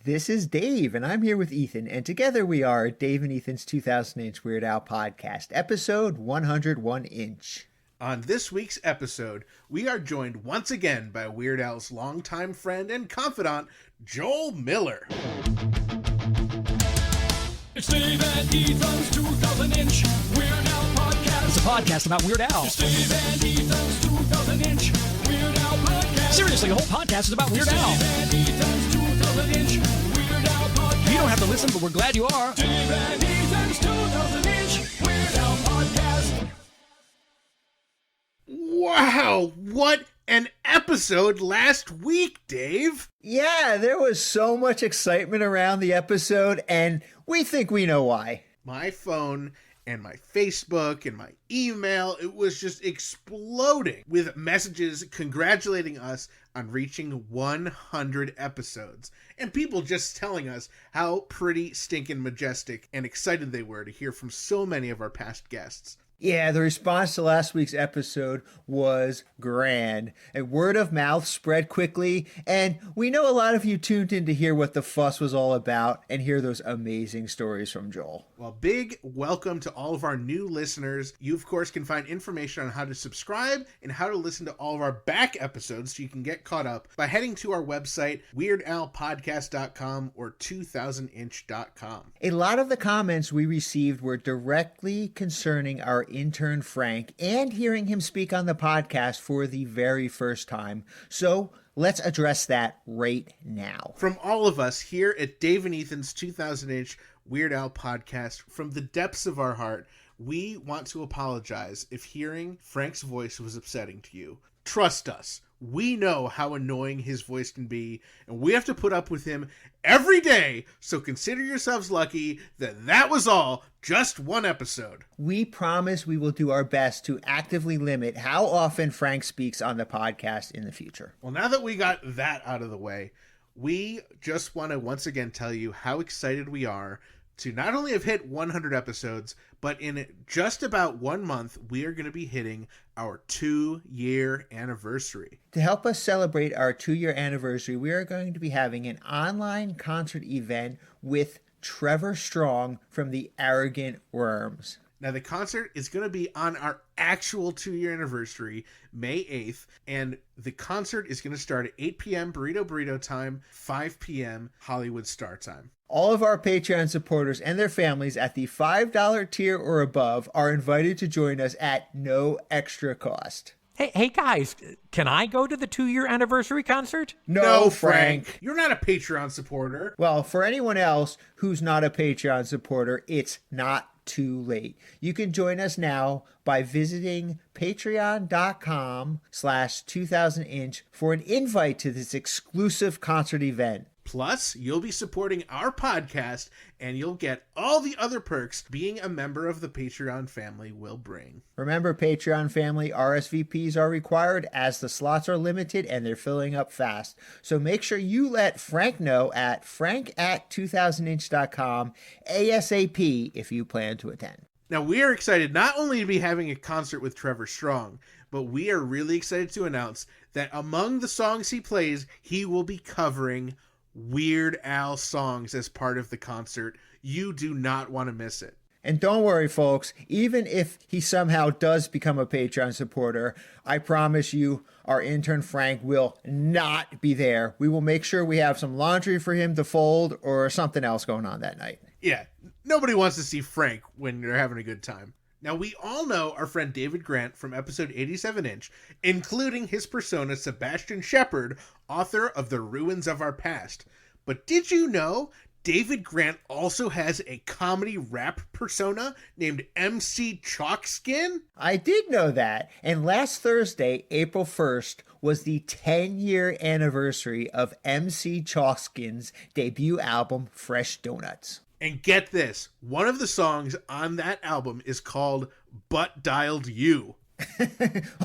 This is Dave, and I'm here with Ethan, and together we are Dave and Ethan's 2000-inch Weird Al podcast, episode 101-inch. On this week's episode, we are joined once again by Weird Al's longtime friend and confidant, Joel Miller. It's Dave and Ethan's 2000-inch Weird Al podcast. It's a podcast about Weird Al. It's Dave and Ethan's 2000-inch Weird Al podcast. Seriously, the whole podcast is about Weird Al. Dave and Ethan's 2000-inch Weird Al podcast. You don't have to listen, but we're glad you are. Dave and Ethan's 2000-inch Weird Al podcast. Wow, what an episode last week, Dave! Yeah, there was so much excitement around the episode, and we think we know why. My phone and my Facebook and my email, it was just exploding with messages congratulating us on reaching 100 episodes. And people just telling us how pretty stinking majestic and excited they were to hear from so many of our past guests. Yeah, the response to last week's episode was grand. A word of mouth spread quickly, and we know a lot of you tuned in to hear what the fuss was all about and hear those amazing stories from Joel. Well, big welcome to all of our new listeners. You, of course, can find information on how to subscribe and how to listen to all of our back episodes so you can get caught up by heading to our website, weirdalpodcast.com or 2000inch.com. A lot of the comments we received were directly concerning our intern Frank and hearing him speak on the podcast for the very first time. So let's address that right now. From all of us here at Dave and Ethan's 2000-inch Weird Al podcast, from the depths of our heart, we want to apologize if hearing Frank's voice was upsetting to you. Trust us, we know how annoying his voice can be, and we have to put up with him every day, so consider yourselves lucky that that was all just one episode. We promise we will do our best to actively limit how often Frank speaks on the podcast in the future. Well, now that we got that out of the way, we just want to once again tell you how excited we are to not only have hit 100 episodes, but in just about 1 month, we are going to be hitting our 2-year anniversary. To help us celebrate our 2-year anniversary, we are going to be having an online concert event with Trevor Strong from the Arrogant Worms. Now, the concert is going to be on our actual 2-year anniversary, May 8th, and the concert is going to start at 8 p.m. Burrito time, 5 p.m. Hollywood Star Time. All of our Patreon supporters and their families at the $5 tier or above are invited to join us at no extra cost. Hey guys, can I go to the 2-year anniversary concert? No, Frank. You're not a Patreon supporter. Well, for anyone else who's not a Patreon supporter, it's not too late. You can join us now by visiting patreon.com/2000inch for an invite to this exclusive concert event. Plus, you'll be supporting our podcast, and you'll get all the other perks being a member of the Patreon family will bring. Remember, Patreon family, RSVPs are required as the slots are limited and they're filling up fast. So make sure you let Frank know at frank@2000inch.com ASAP if you plan to attend. Now, we are excited not only to be having a concert with Trevor Strong, but we are really excited to announce that among the songs he plays, he will be covering Weird Al songs as part of the concert. You do not want to miss it. And don't worry, folks, even if he somehow does become a Patreon supporter, I promise you our intern Frank will not be there. We will make sure we have some laundry for him to fold or something else going on that night. Yeah, nobody wants to see Frank when you're having a good time. Now, we all know our friend David Grant from episode 87-inch, including his persona Sebastian Shepard, author of The Ruins of Our Past. But did you know David Grant also has a comedy rap persona named MC Chalkskin? I did know that, and last Thursday, April 1st, was the 10-year anniversary of MC Chalkskin's debut album, Fresh Donuts. And get this, one of the songs on that album is called Butt Dialed You.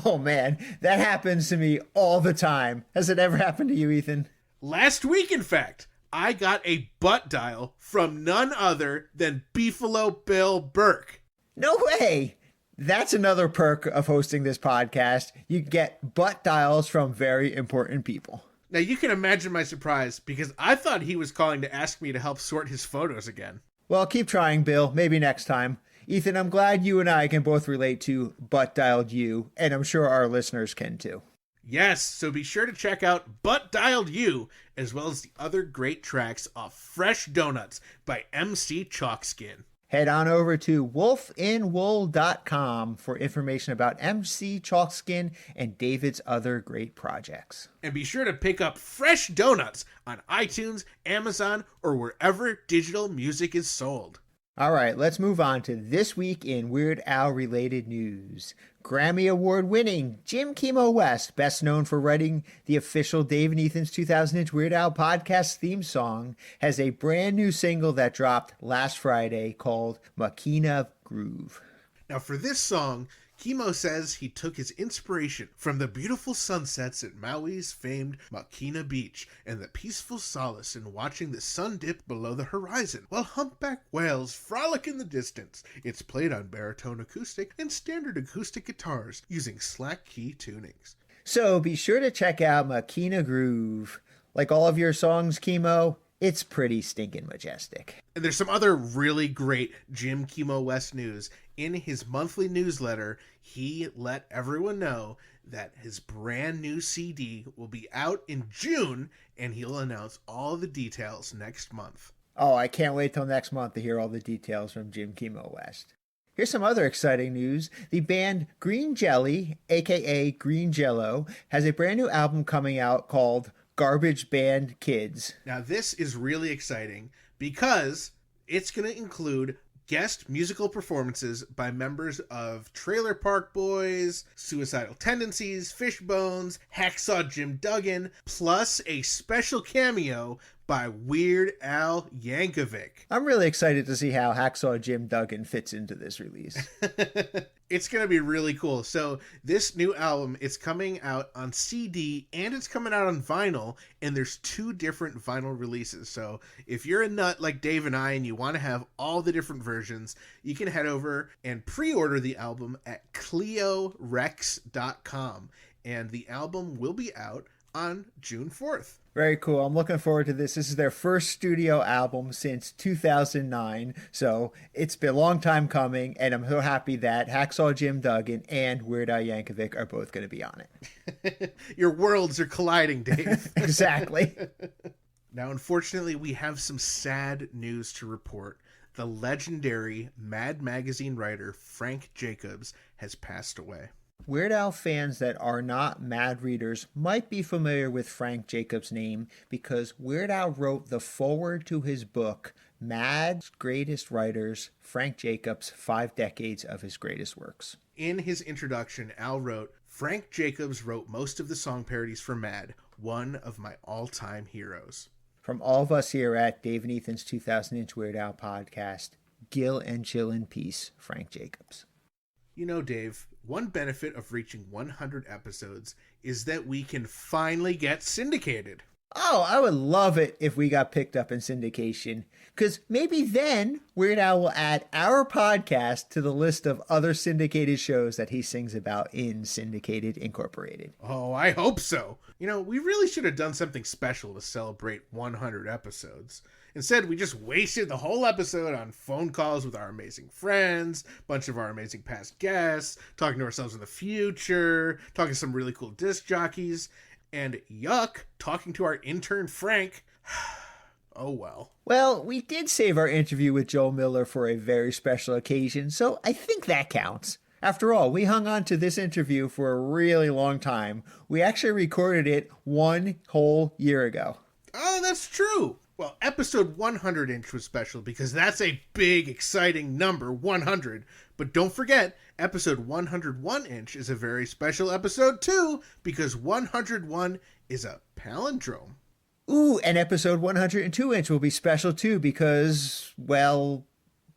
Oh man, that happens to me all the time. Has it ever happened to you, Ethan? Last week, in fact, I got a butt dial from none other than Beefalo Bill Burke. No way! That's another perk of hosting this podcast. You get butt dials from very important people. Now you can imagine my surprise because I thought he was calling to ask me to help sort his photos again. Well, keep trying, Bill. Maybe next time. Ethan, I'm glad you and I can both relate to Butt Dialed You, and I'm sure our listeners can too. Yes, so be sure to check out Butt Dialed You, as well as the other great tracks off Fresh Donuts by MC Chalkskin. Head on over to wolfinwool.com for information about MC Chalkskin and David's other great projects. And be sure to pick up Fresh Donuts on iTunes, Amazon, or wherever digital music is sold. All right, let's move on to This Week in Weird Al related news. Grammy Award winning Jim Kimo West, best known for writing the official Dave and Ethan's 2000-inch Weird Al podcast theme song, has a brand new single that dropped last Friday called Makina Groove. Now for this song, Kimo says he took his inspiration from the beautiful sunsets at Maui's famed Makina Beach and the peaceful solace in watching the sun dip below the horizon while humpback whales frolic in the distance. It's played on baritone acoustic and standard acoustic guitars using slack key tunings. So be sure to check out Makina Groove. Like all of your songs, Kimo, it's pretty stinking majestic. And there's some other really great Jim Kimo West news. In his monthly newsletter, he let everyone know that his brand new CD will be out in June, and he'll announce all the details next month. Oh, I can't wait till next month to hear all the details from Jim Kimo West. Here's some other exciting news. The band Green Jelly, aka Green Jello, has a brand new album coming out called Garbage Band Kids. Now, this is really exciting because it's going to include guest musical performances by members of Trailer Park Boys, Suicidal Tendencies, Fishbones, Hacksaw Jim Duggan, plus a special cameo by Weird Al Yankovic. I'm really excited to see how Hacksaw Jim Duggan fits into this release. It's going to be really cool. So this new album, it's coming out on CD and it's coming out on vinyl, and there's 2 different vinyl releases. So if you're a nut like Dave and I and you want to have all the different versions, you can head over and pre-order the album at CleoRex.com, and the album will be out on June 4th. Very cool. I'm looking forward to this. This is their first studio album since 2009, so it's been a long time coming, and I'm so happy that Hacksaw Jim Duggan and Weird Al Yankovic are both going to be on it. Your worlds are colliding, Dave. Exactly. Now, unfortunately, we have some sad news to report. The legendary Mad Magazine writer Frank Jacobs has passed away. Weird Al fans that are not Mad readers might be familiar with Frank Jacobs' name because Weird Al wrote the foreword to his book, Mad's Greatest Writers, Frank Jacobs' 5 Decades of His Greatest Works. In his introduction, Al wrote, Frank Jacobs wrote most of the song parodies for Mad, one of my all-time heroes. From all of us here at Dave and Ethan's 2000-inch Weird Al podcast, Gill and chill in peace, Frank Jacobs. You know, Dave, one benefit of reaching 100 episodes is that we can finally get syndicated. Oh, I would love it if we got picked up in syndication, because maybe then Weird Al will add our podcast to the list of other syndicated shows that he sings about in Syndicated Incorporated. Oh, I hope so. You know, we really should have done something special to celebrate 100 episodes. Instead, we just wasted the whole episode on phone calls with our amazing friends, a bunch of our amazing past guests, talking to ourselves in the future, talking to some really cool disc jockeys, and yuck, talking to our intern Frank. Oh well. Well, we did save our interview with Joel Miller for a very special occasion, so I think that counts. After all, we hung on to this interview for a really long time. We actually recorded it 1 whole year ago. Oh, that's true. Well, episode 100-inch was special because that's a big, exciting number, 100. But don't forget, episode 101-inch is a very special episode too, because 101 is a palindrome. Ooh, and episode 102-inch will be special too because, well,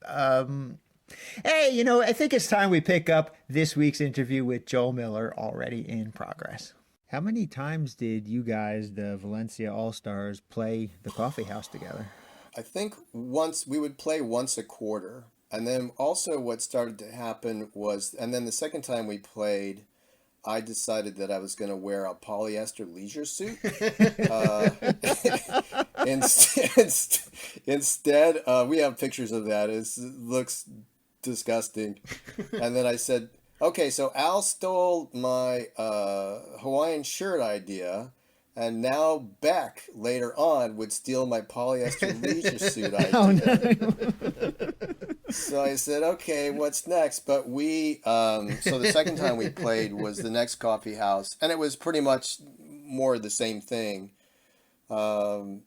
hey, you know, I think it's time we pick up this week's interview with Joel Miller, already in progress. How many times did you guys, the Valencia All-Stars, play the coffee house together? I think we would play once a quarter. And then also what started to happen was, and then the second time we played, I decided that I was going to wear a polyester leisure suit. Instead, we have pictures of that. It looks disgusting. And then I said, okay, so Al stole my Hawaiian shirt idea, and now Beck later on would steal my polyester leisure suit idea. Oh, no. So I said, okay, what's next? But so the second time we played was the next coffee house, and it was pretty much more the same thing. I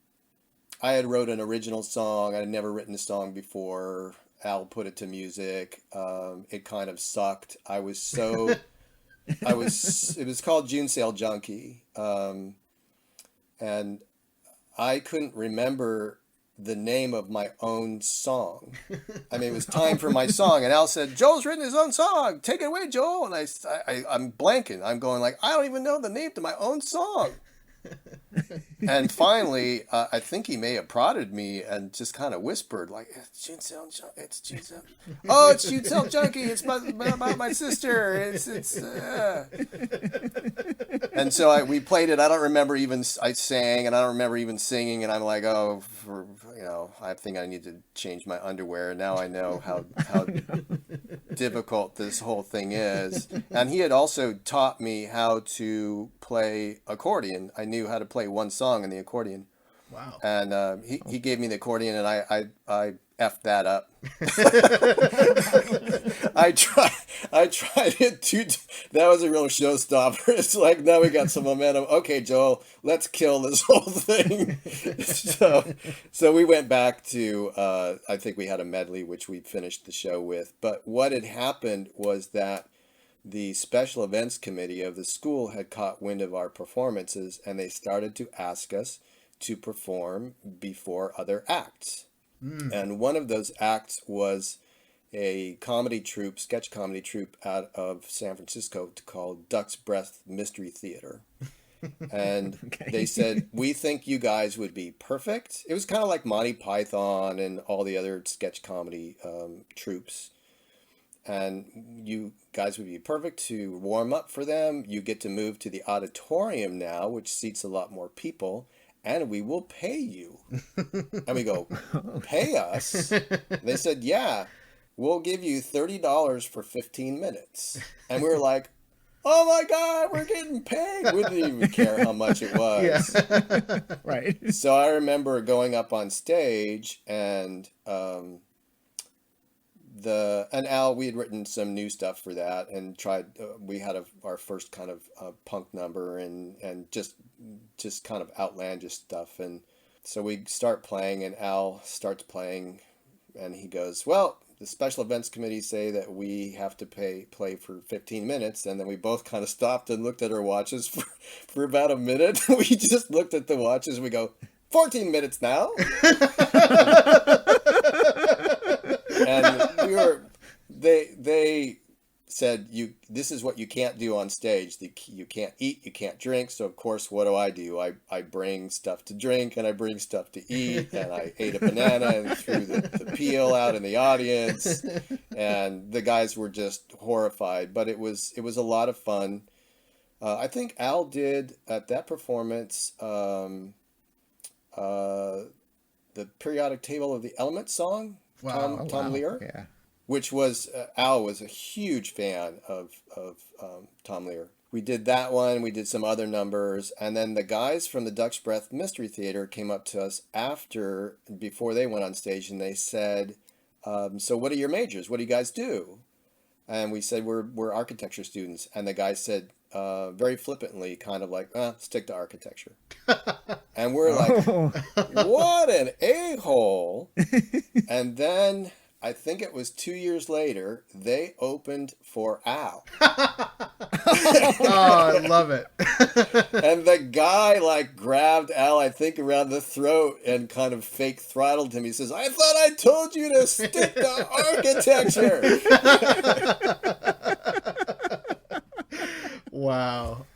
had wrote an original song. I had never written a song before. Al put it to music. It kind of sucked. It was called June Sale Junkie. And I couldn't remember the name of my own song. I mean, it was time for my song, and Al said, Joel's written his own song. Take it away, Joel. And I'm blanking. I'm going like, I don't even know the name to my own song. And finally, I think he may have prodded me and just kind of whispered, like, it's June Sale Junkie. It's June Sale. Oh, it's June Sale Junkie. It's about my sister. And so we played it. I don't remember I sang, and I don't remember even singing. And I'm like, oh, I think I need to change my underwear. Now I know how difficult this whole thing is. And he had also taught me how to play accordion. I knew how to play one song in the accordion. Wow. And he gave me the accordion, and I effed that up. I tried it too. That was a real showstopper. It's like, now we got some momentum. Okay, Joel, let's kill this whole thing. So we went back to, I think we had a medley, which we finished the show with. But what had happened was that the special events committee of the school had caught wind of our performances, and they started to ask us to perform before other acts. And one of those acts was a sketch comedy troupe out of San Francisco called Duck's Breath Mystery Theater. And they said, we think you guys would be perfect. It was kind of like Monty Python and all the other sketch comedy troupes. And you guys would be perfect to warm up for them. You get to move to the auditorium now, which seats a lot more people, and we will pay you. And we go, pay us? They said, yeah, we'll give you $30 for 15 minutes. And we were like, oh my God, we're getting paid. We didn't even care how much it was. Yeah. Right. So I remember going up on stage, and Al, we had written some new stuff for that, and tried. We had our first kind of punk number, and just kind of outlandish stuff. And so we start playing, and Al starts playing, and he goes, "Well, the special events committee say that we have to play for 15 minutes." And then we both kind of stopped and looked at our watches for about a minute. We just looked at the watches. We go, 14 minutes now. And they said, this is what you can't do on stage. You can't eat, you can't drink. So of course, what do? I bring stuff to drink, and I bring stuff to eat, and I ate a banana and threw the peel out in the audience, and the guys were just horrified. But it was a lot of fun. I think Al did at that performance the periodic table of the elements song. Wow. Tom Lear. Yeah. Which was, Al was a huge fan of Tom Lear. We did that one, we did some other numbers, and then the guys from the Duck's Breath Mystery Theater came up to us before they went on stage, and they said, so what are your majors? What do you guys do? And we said, we're architecture students. And the guy said, very flippantly, kind of like, stick to architecture. And we're like, what an a-hole. And then I think it was 2 years later, they opened for Al. Oh, I love it. And the guy grabbed Al, I think, around the throat and kind of fake throttled him. He says, I thought I told you to stick to architecture. Wow.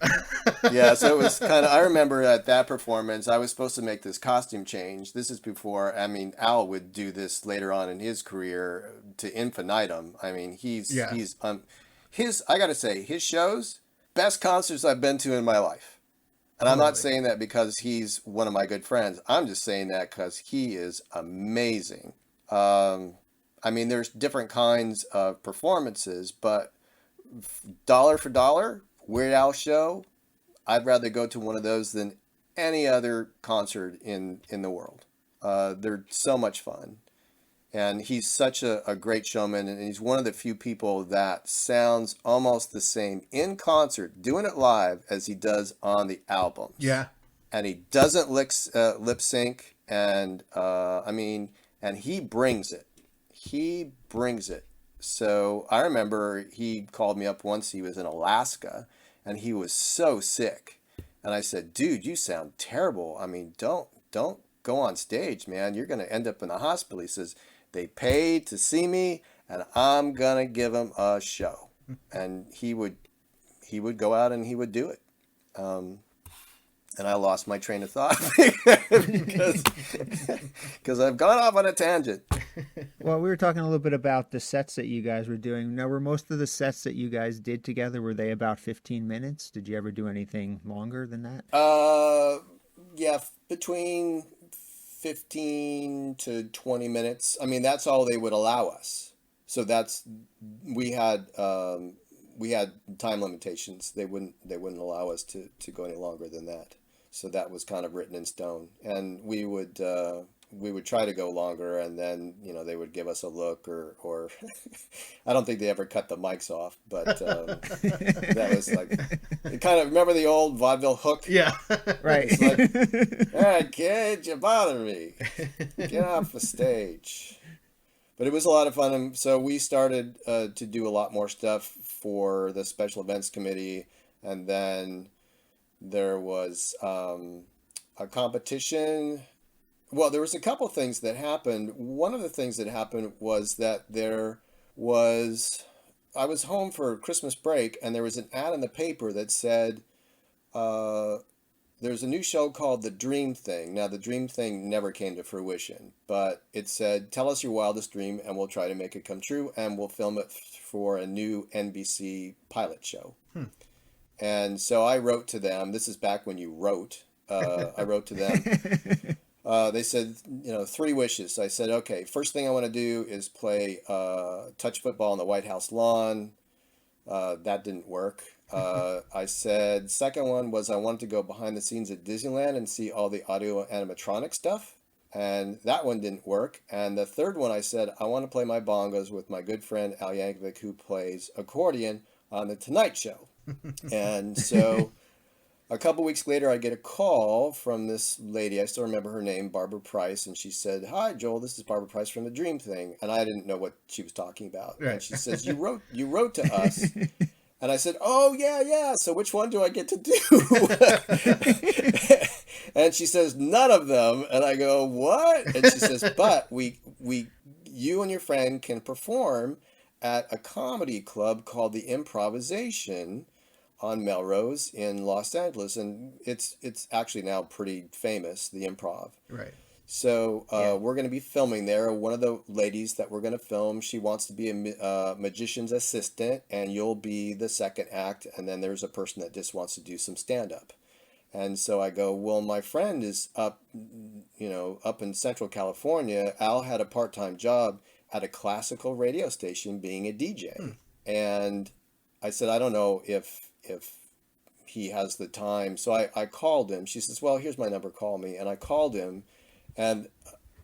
Yeah, so it was kind of, I remember at that performance, I was supposed to make this costume change. This is before, Al would do this later on in his career to infinitum. I gotta say, his shows, best concerts I've been to in my life. And I'm not Totally. saying that because he's one of my good friends. I'm just saying that because he is amazing. I mean, there's different kinds of performances, but dollar for dollar, Weird Al show, I'd rather go to one of those than any other concert in the world. They're so much fun. And he's such a great showman, and he's one of the few people that sounds almost the same in concert, doing it live, as he does on the albums. Yeah. And he doesn't lip sync, and I mean, and he brings it. He brings it. So I remember he called me up once. He was in Alaska, and he was so sick. And I said, "Dude, you sound terrible. I mean, don't go on stage, man. You're gonna end up in the hospital." He says, "They paid to see me, and I'm gonna give them a show." And he would go out and he would do it. And I lost my train of thought because I've gone off on a tangent. Well, we were talking a little bit about the sets that you guys were doing. Now, were most of the sets that you guys did together, were they about 15 minutes? Did you ever do anything longer than that? Yeah, between 15 to 20 minutes. I mean, that's all they would allow us. So we had time limitations. They wouldn't allow us to go any longer than that. So that was kind of written in stone. And we would try to go longer, and then, they would give us a look or I don't think they ever cut the mics off, but that was like, you kind of remember the old vaudeville hook? Yeah. Right. It's like, "All right, kid, you bother me. Get off the stage." But it was a lot of fun. And so we started to do a lot more stuff for the special events committee. And then there was a competition. Well, there was a couple things that happened. One of the things that happened was that I was home for Christmas break, and there was an ad in the paper that said, there's a new show called The Dream Thing. Now, The Dream Thing never came to fruition, but it said, "Tell us your wildest dream, and we'll try to make it come true, and we'll film it for a new NBC pilot show." And so I wrote to them. This is back when you wrote. I wrote to them. They said, 3 wishes. I said, okay, first thing I want to do is play touch football on the White House lawn. That didn't work. I said, second one was I wanted to go behind the scenes at Disneyland and see all the audio animatronic stuff. And that one didn't work. And the third one, I said, I want to play my bongos with my good friend Al Yankovic, who plays accordion on The Tonight Show. And so a couple weeks later, I get a call from this lady. I still remember her name, Barbara Price. And she said, "Hi, Joel, this is Barbara Price from The Dream Thing." And I didn't know what she was talking about. Right. And she says, you wrote to us. And I said, "Oh, yeah. So which one do I get to do?" And she says, "None of them." And I go, "What?" And she says, "But you and your friend can perform at a comedy club called The Improvisation on Melrose in Los Angeles." And it's actually now pretty famous, The Improv. Right. So we're going to be filming there. One of the ladies that we're going to film, she wants to be a magician's assistant, and you'll be the second act. And then there's a person that just wants to do some stand-up. And so I go, well, my friend is up in Central California. Al had a part-time job at a classical radio station being a DJ. And I said, I don't know if he has the time. So I called him. She says, "Well, here's my number, call me." And I called him. And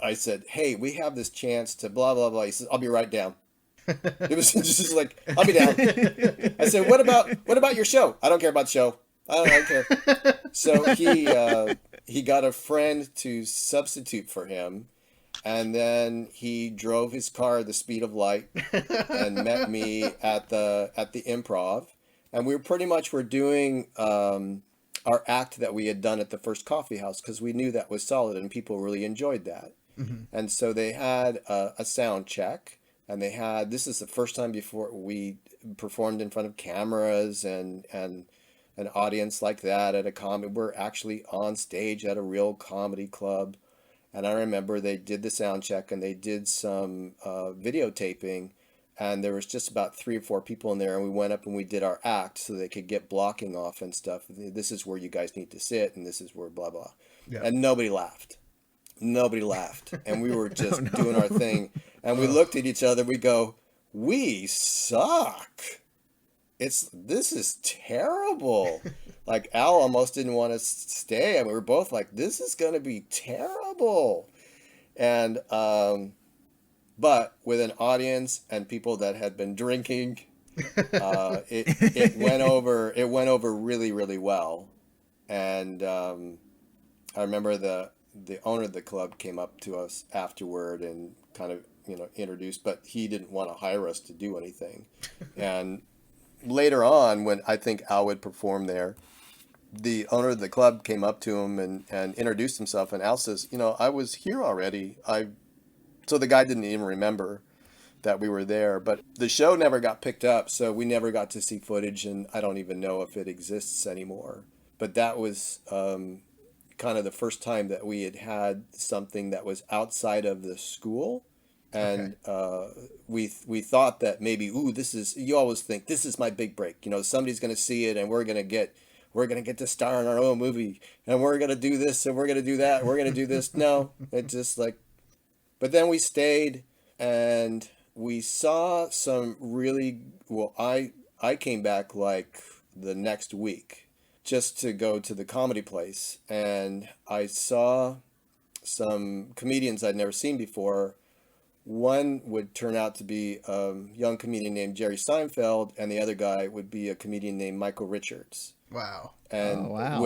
I said, "Hey, we have this chance to blah, blah, blah." He says, "I'll be right down." It was just like, "I'll be down." I said, what about your show?" "I don't care about the show. I don't care." So he got a friend to substitute for him. And then he drove his car at the speed of light and met me at the Improv. And we were doing our act that we had done at the first coffee house, because we knew that was solid and people really enjoyed that. Mm-hmm. And so they had a sound check, and this is the first time before we performed in front of cameras and an audience like that at a comedy. We're actually on stage at a real comedy club. And I remember they did the sound check and they did some videotaping and there was just about 3 or 4 people in there, and we went up and we did our act so they could get blocking off and stuff. This is where you guys need to sit, and this is where blah blah. Yeah. And nobody laughed. Nobody laughed, and we were just doing our thing, and we looked at each other. We go, "We suck. This is terrible." Like Al almost didn't want to stay, and we were both like, "This is going to be terrible." And but with an audience and people that had been drinking, it went over. It went over really, really well. And I remember the owner of the club came up to us afterward and kind of introduced, but he didn't want to hire us to do anything. And later on, when I think Al would perform there, the owner of the club came up to him and introduced himself, and Al says, "I was here already." So the guy didn't even remember that we were there, but the show never got picked up, so we never got to see footage, and I don't even know if it exists anymore. But that was kind of the first time that we had something that was outside of the school. And we thought that maybe, you always think this is my big break. Somebody's going to see it, and we're going to get to star in our own movie, and we're going to do this, and we're going to do that, and we're going to do this. No, it just but then we stayed, and we saw some really, I came back like the next week just to go to the comedy place, and I saw some comedians I'd never seen before. One would turn out to be a young comedian named Jerry Seinfeld, and the other guy would be a comedian named Michael Richards. Wow. And wow.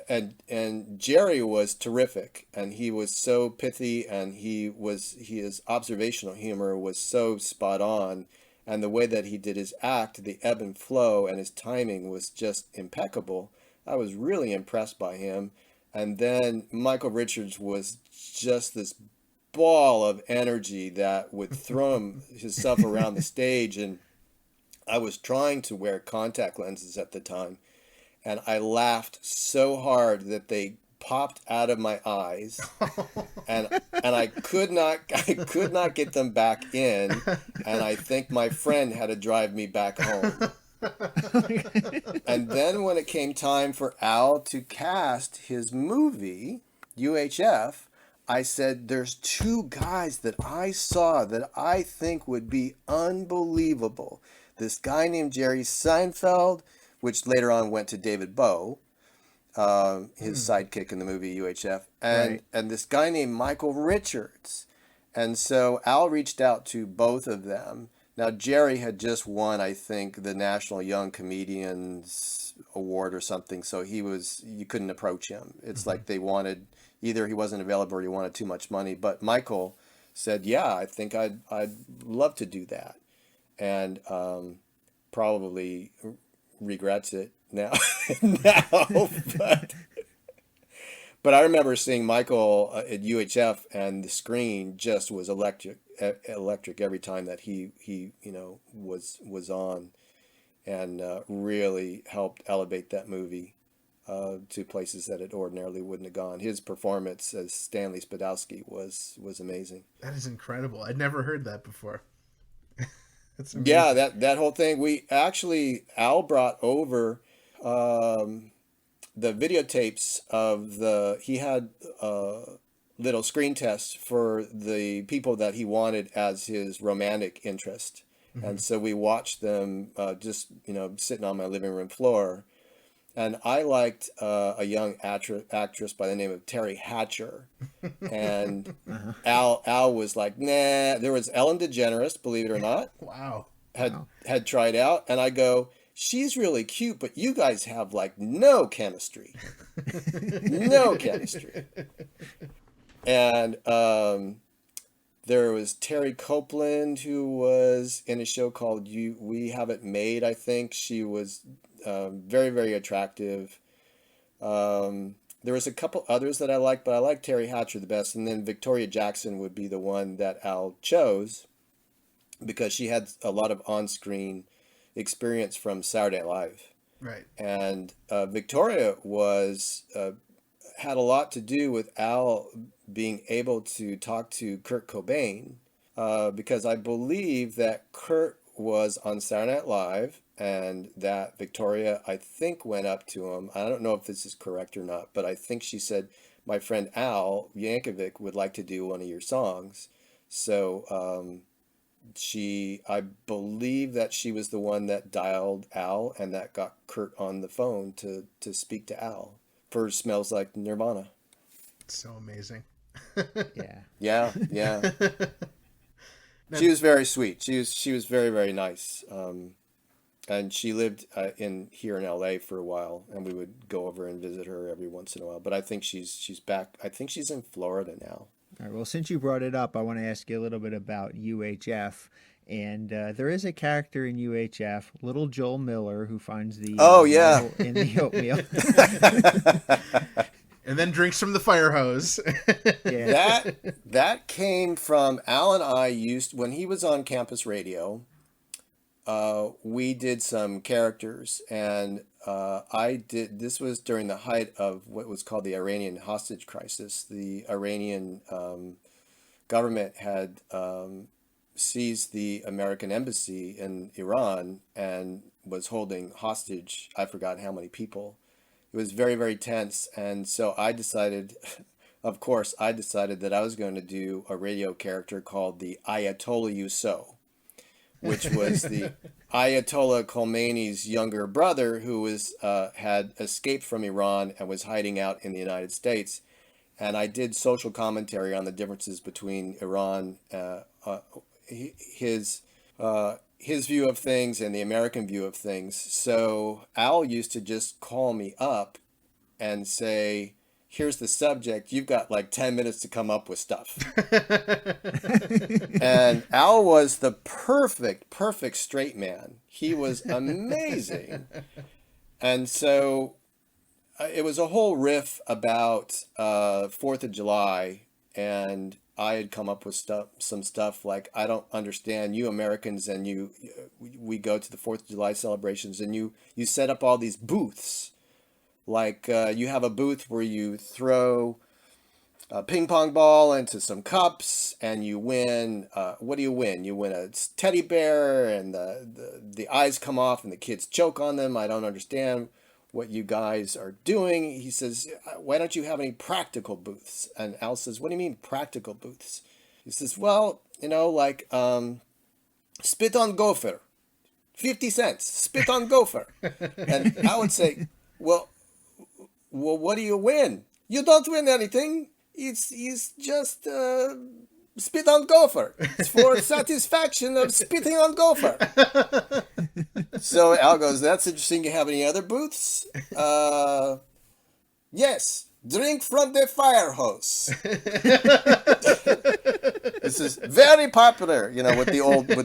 And Jerry was terrific, and he was so pithy, and his observational humor was so spot on, and the way that he did his act, the ebb and flow, and his timing was just impeccable. I was really impressed by him. And then Michael Richards was just this ball of energy that would throw himself around the stage, and I was trying to wear contact lenses at the time, and I laughed so hard that they popped out of my eyes, and I could not get them back in, and I think my friend had to drive me back home. And then when it came time for Al to cast his movie UHF, I said, "There's 2 guys that I saw that I think would be unbelievable. This guy named Jerry Seinfeld," which later on went to David Bowie, his sidekick in the movie UHF, and this guy named Michael Richards. And so Al reached out to both of them. Now, Jerry had just won, I think, the National Young Comedians Award or something, so you couldn't approach him. It's like they wanted, either he wasn't available or he wanted too much money. But Michael said, "Yeah, I think I'd love to do that," and probably regrets it now. But I remember seeing Michael at UHF, and the screen just was electric every time that he was on, and really helped elevate that movie to places that it ordinarily wouldn't have gone. His performance as Stanley Spadowski was amazing. That is incredible. I'd never heard that before. That's amazing. Yeah, that whole thing. We actually, Al brought over the videotapes of he had little screen tests for the people that he wanted as his romantic interest. And so we watched them just, sitting on my living room floor. And I liked a young actress by the name of Terry Hatcher. And Al was like, nah. There was Ellen DeGeneres, believe it or not. Wow. Had tried out. And I go, she's really cute, but you guys have like no chemistry. No chemistry. And there was Terry Copeland, who was in a show called We Have It Made, I think. She was very, very attractive. There was a couple others that I liked, but I liked Terry Hatcher the best. And then Victoria Jackson would be the one that Al chose because she had a lot of on-screen experience from Saturday Night Live. Right. And Victoria had a lot to do with Al being able to talk to Kurt Cobain because I believe that Kurt was on Saturday Night Live and that Victoria, I think, went up to him. I don't know if this is correct or not, but I think she said, my friend Al Yankovic would like to do one of your songs. So I believe that she was the one that dialed Al and that got Kurt on the phone to speak to Al for Smells Like Nirvana. It's so amazing. Yeah. Yeah. She was very sweet. She was very, very nice. And she lived here in LA for a while, and we would go over and visit her every once in a while. But I think she's back. I think she's in Florida now. All right, well, since you brought it up, I want to ask you a little bit about UHF. And there is a character in UHF, little Joel Miller, who finds the marble in the oatmeal. And then drinks from the fire hose. Yeah. That came from Al and I when he was on campus radio. We did some characters, and this was during the height of what was called the Iranian hostage crisis. The Iranian government had seized the American embassy in Iran and was holding hostage, I forgot how many people. It was very, very tense, and so I decided, of course, that I was going to do a radio character called the Ayatollah Yuso, which was the Ayatollah Khomeini's younger brother who had escaped from Iran and was hiding out in the United States. And I did social commentary on the differences between Iran, his view of things and the American view of things. So Al used to just call me up and say, here's the subject, you've got like 10 minutes to come up with stuff. And Al was the perfect straight man. He was amazing. And so it was a whole riff about 4th of July, and I had come up with some stuff like, I don't understand you Americans, and we go to the 4th of July celebrations, and you set up all these booths. Like you have a booth where you throw a ping pong ball into some cups and you win. What do you win? You win a teddy bear, and the eyes come off and the kids choke on them. I don't understand what you guys are doing. He says, why don't you have any practical booths? And Al says, what do you mean practical booths? He says, well, like spit on gopher, 50 cents, spit on gopher. And I would say, well, what do you win? You don't win anything. It's just spit on gopher. It's for satisfaction of spitting on gopher. So Al goes, that's interesting. You have any other booths? Yes. Drink from the fire hose. This is very popular, with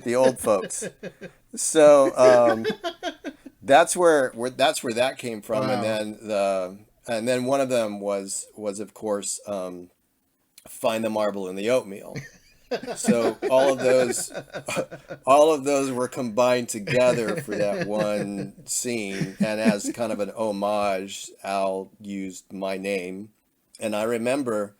the old folks. So that's where that came from. Wow. And then one of them was of course find the marble in the oatmeal. So all of those were combined together for that one scene, and as kind of an homage, Al used my name. And I remember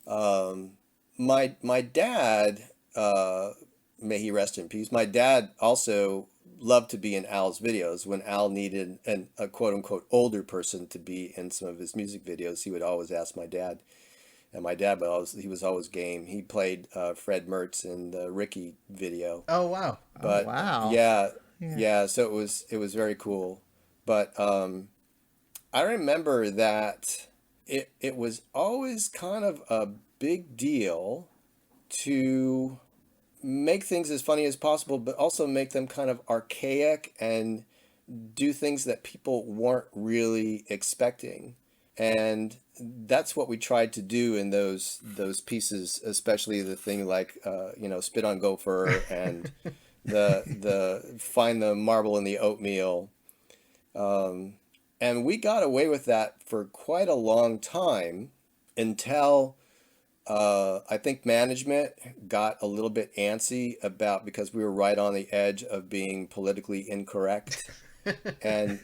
my dad, may he rest in peace, my dad also loved to be in Al's videos. When Al needed a quote unquote older person to be in some of his music videos, he would always ask my dad. And my dad he was always game. He played Fred Mertz in the Ricky video. Oh wow! But wow! Yeah. So it was very cool. But I remember that it was always kind of a big deal to make things as funny as possible, but also make them kind of archaic and do things that people weren't really expecting. And that's what we tried to do in those pieces, especially the thing like spit on gopher and the find the marble in the oatmeal. And we got away with that for quite a long time until I think management got a little bit antsy because we were right on the edge of being politically incorrect. And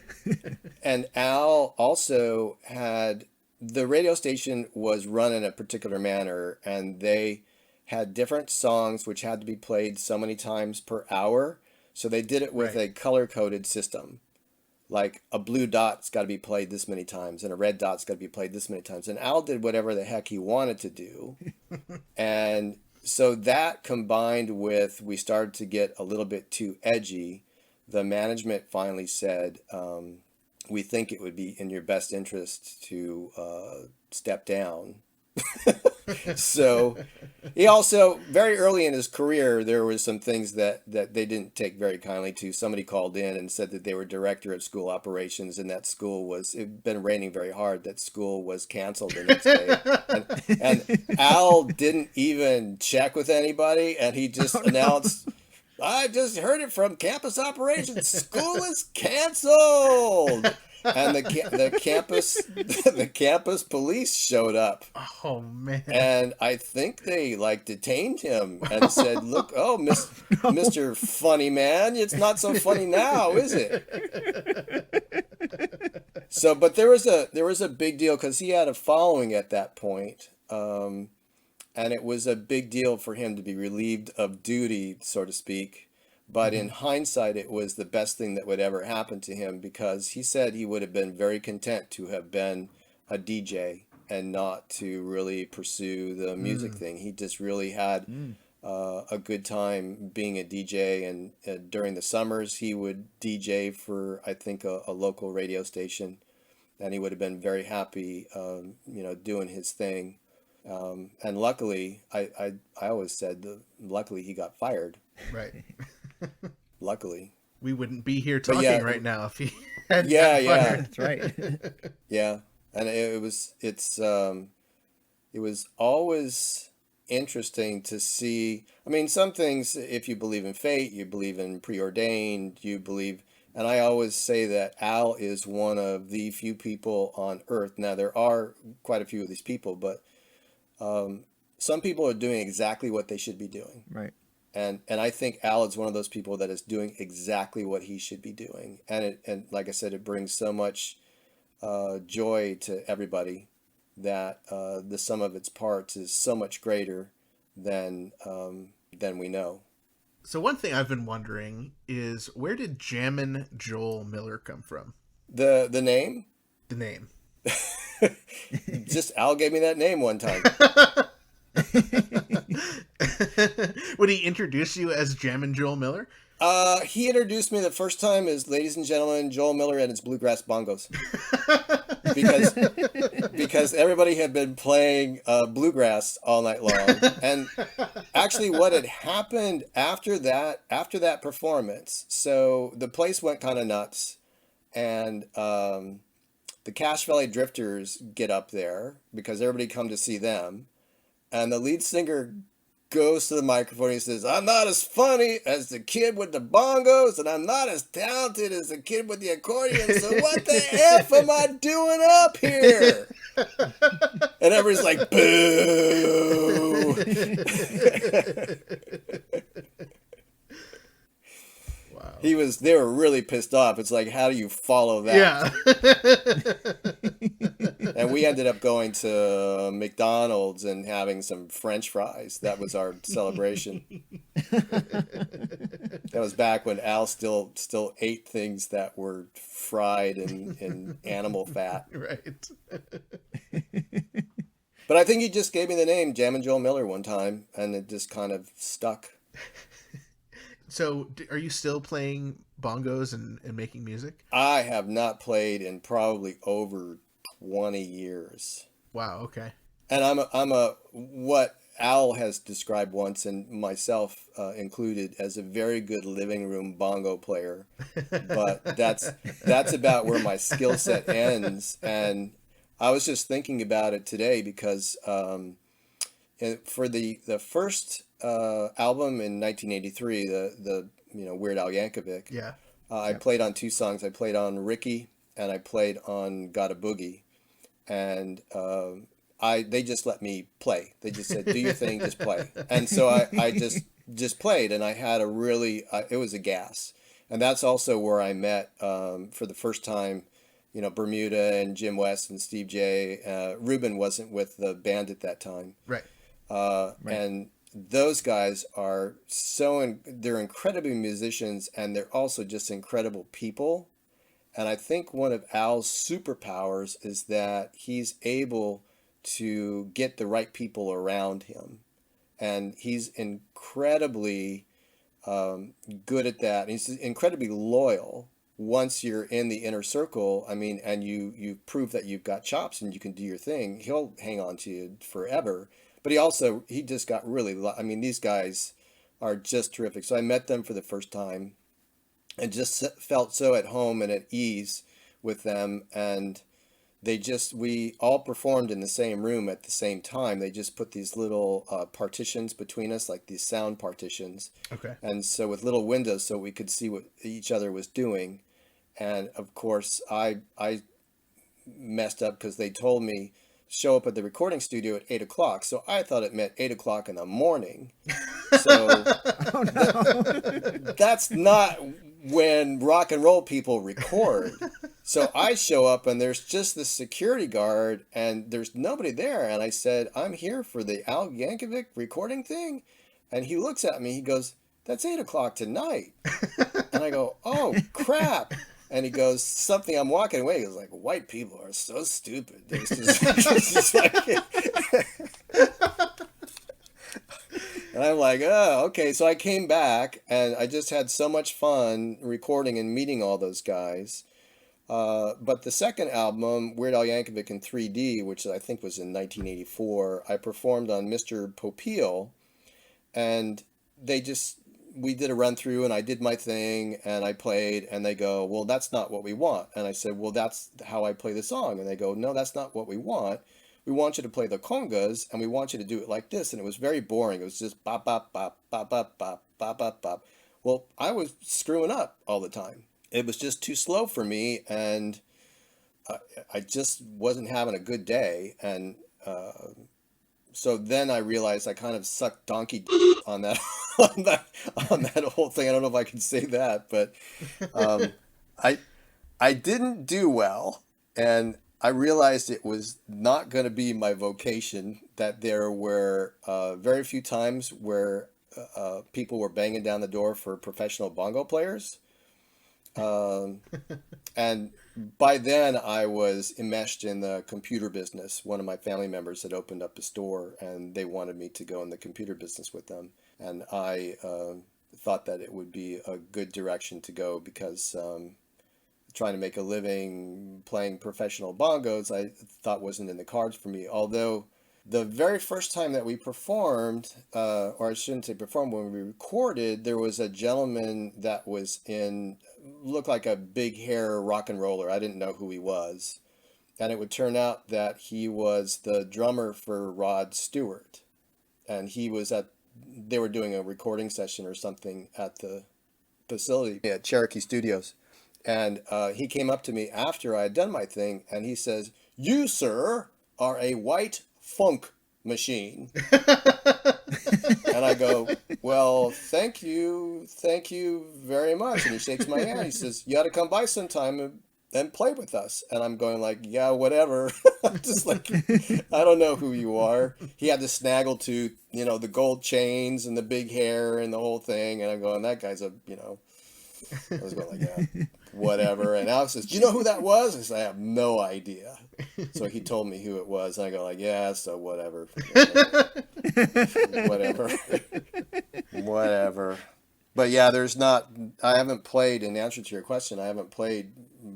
Al also had, the radio station was run in a particular manner, and they had different songs which had to be played so many times per hour. So they did it with a color-coded system. Like a blue dot's got to be played this many times and a red dot's got to be played this many times. And Al did whatever the heck he wanted to do. And so that combined with we started to get a little bit too edgy, the management finally said, we think it would be in your best interest to step down. So he also, very early in his career, there was some things that they didn't take very kindly to. Somebody called in and said that they were director of school operations, and that school was, it had been raining very hard, that school was canceled the next day. And Al didn't even check with anybody, and he just announced, I just heard it from campus operations, school is canceled. And the campus police showed up. Oh man! And I think they detained him and said, "Look, Mr. Funny Man, it's not so funny now, is it?" So, but there was a big deal because he had a following at that point, and it was a big deal for him to be relieved of duty, so to speak. But in hindsight, it was the best thing that would ever happen to him because he said he would have been very content to have been a DJ and not to really pursue the music thing. He just really had a good time being a DJ. And during the summers, he would DJ for, I think, a local radio station. And he would have been very happy, doing his thing. And luckily, I always said, luckily he got fired. Right. Luckily, we wouldn't be here talking right now if he had That's right. Yeah, and it was always interesting to see. I mean, some things, if you believe in fate, you believe in preordained, you believe, and I always say that Al is one of the few people on Earth. Now there are quite a few of these people, but some people are doing exactly what they should be doing. Right. And I think Al is one of those people that is doing exactly what he should be doing. And like I said, it brings so much joy to everybody that the sum of its parts is so much greater than we know. So one thing I've been wondering is, where did Jammin' Joel Miller come from? The name? The name. Just Al gave me that name one time. Would he introduce you as Jammin' Joel Miller? He introduced me the first time as, ladies and gentlemen, Joel Miller and his bluegrass bongos. because everybody had been playing bluegrass all night long. And actually what had happened after that performance, so the place went kind of nuts, and the Cache Valley Drifters get up there because everybody come to see them. And the lead singer goes to the microphone and he says, I'm not as funny as the kid with the bongos, and I'm not as talented as the kid with the accordion, so what the F am I doing up here? And everybody's like, boo! Wow. They were really pissed off. It's like, how do you follow that? Yeah. And we ended up going to McDonald's and having some French fries. That was our celebration. That was back when Al still ate things that were fried in animal fat. Right. But I think he just gave me the name Jammin' Joel Miller one time, and it just kind of stuck. So are you still playing bongos and making music? I have not played in probably over 20 years. Wow. Okay. And I'm a what Al has described once, and myself included, as a very good living room bongo player. But that's about where my skill set ends. And I was just thinking about it today because for the first album in 1983, the Weird Al Yankovic. Yeah. I played on two songs. I played on Ricky and I played on Got a Boogie, and they just let me play. They just said, "Do your thing, just play." And so I just played, and I had a really it was a gas, and that's also where I met for the first time, Bermuda and Jim West and Steve J. Ruben wasn't with the band at that time, Right. And those guys are they're incredible musicians, and they're also just incredible people. And I think one of Al's superpowers is that he's able to get the right people around him. And he's incredibly good at that. And he's incredibly loyal once you're in the inner circle. I mean, and you prove that you've got chops and you can do your thing. He'll hang on to you forever. But he just got really, I mean, these guys are just terrific. So I met them for the first time and just felt so at home and at ease with them. And we all performed in the same room at the same time. They just put these little partitions between us, like these sound partitions. Okay. And so with little windows so we could see what each other was doing. And of course, I messed up because they told me show up at the recording studio at 8 o'clock. So I thought it meant 8 o'clock in the morning. So Oh no. that's not when rock and roll people record. So I show up and there's just the security guard and there's nobody there. And I said, I'm here for the Al Yankovic recording thing. And he looks at me, he goes, that's 8 o'clock tonight. And I go, oh crap. And he goes, something, I'm walking away. He goes like, white people are so stupid. It's just like, and I'm like, oh, okay. So I came back and I just had so much fun recording and meeting all those guys. But the second album, Weird Al Yankovic in 3D, which I think was in 1984, I performed on Mr. Popeil, and we did a run through and I did my thing and I played, and they go, well, that's not what we want. And I said, well, that's how I play the song. And they go, no, that's not what we want. We want you to play the congas and we want you to do it like this. And it was very boring. It was just bop, bop, bop, bop, bop, bop, bop, bop, bop. Well, I was screwing up all the time. It was just too slow for me, and I just wasn't having a good day. And so then I realized I kind of sucked donkey on that on that whole thing. I don't know if I can say that, but I didn't do well, and I realized it was not going to be my vocation. That there were very few times where people were banging down the door for professional bongo players. And by then I was enmeshed in the computer business. One of my family members had opened up a store and they wanted me to go in the computer business with them. And I thought that it would be a good direction to go because trying to make a living playing professional bongos, I thought wasn't in the cards for me. Although the very first time that we performed, or I shouldn't say performed, when we recorded, there was a gentleman that was looked like a big hair rock and roller. I didn't know who he was. And it would turn out that he was the drummer for Rod Stewart. And they were doing a recording session or something at the facility at Cherokee Studios. And he came up to me after I had done my thing and he says, "You, sir, are a white funk machine." And I go, "Well, thank you very much." And he shakes my hand. He says, "You ought to come by sometime and play with us." And I'm going like, "Yeah, whatever." I'm just like, I don't know who you are. He had the snaggletooth, the gold chains and the big hair and the whole thing. And I'm going, that guy's I was going like, yeah, whatever. And Alex says, "Do you know who that was?" I said, "I have no idea." So he told me who it was. And I go like, yeah, so whatever. Whatever. Whatever. But yeah, I haven't played, in answer to your question, I haven't played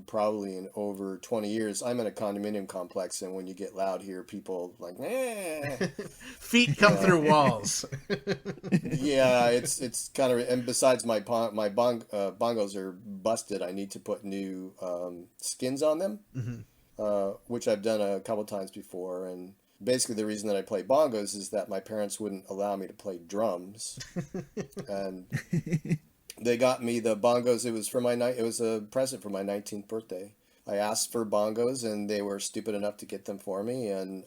probably in over 20 years. I'm in a condominium complex, and when you get loud here, people like, Feet come through walls. Yeah, it's kind of, and besides my bongos are busted, I need to put new skins on them, which I've done a couple times before. And basically the reason that I play bongos is that my parents wouldn't allow me to play drums. And they got me the bongos. It was a present for my 19th birthday. I asked for bongos and they were stupid enough to get them for me. And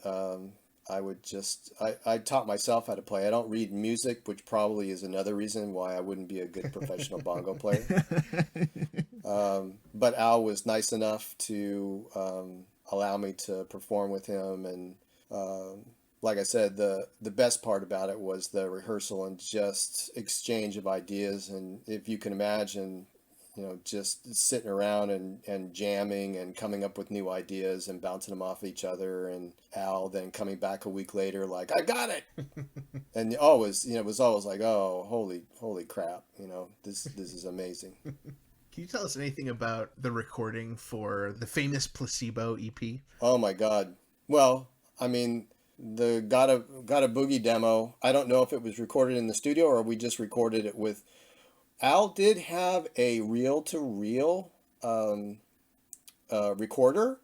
I taught myself how to play. I don't read music, which probably is another reason why I wouldn't be a good professional bongo player. But Al was nice enough to allow me to perform with him, and like I said, the best part about it was the rehearsal and just exchange of ideas. And if you can imagine, just sitting around and jamming and coming up with new ideas and bouncing them off each other, and Al then coming back a week later like, I got it. And always, it was always like, oh, holy crap, this is amazing. Can you tell us anything about the recording for the famous Placebo EP? Oh my God. Well, I mean, the Got a Boogie demo, I don't know if it was recorded in the studio or we just recorded it with... Al did have a reel-to-reel recorder,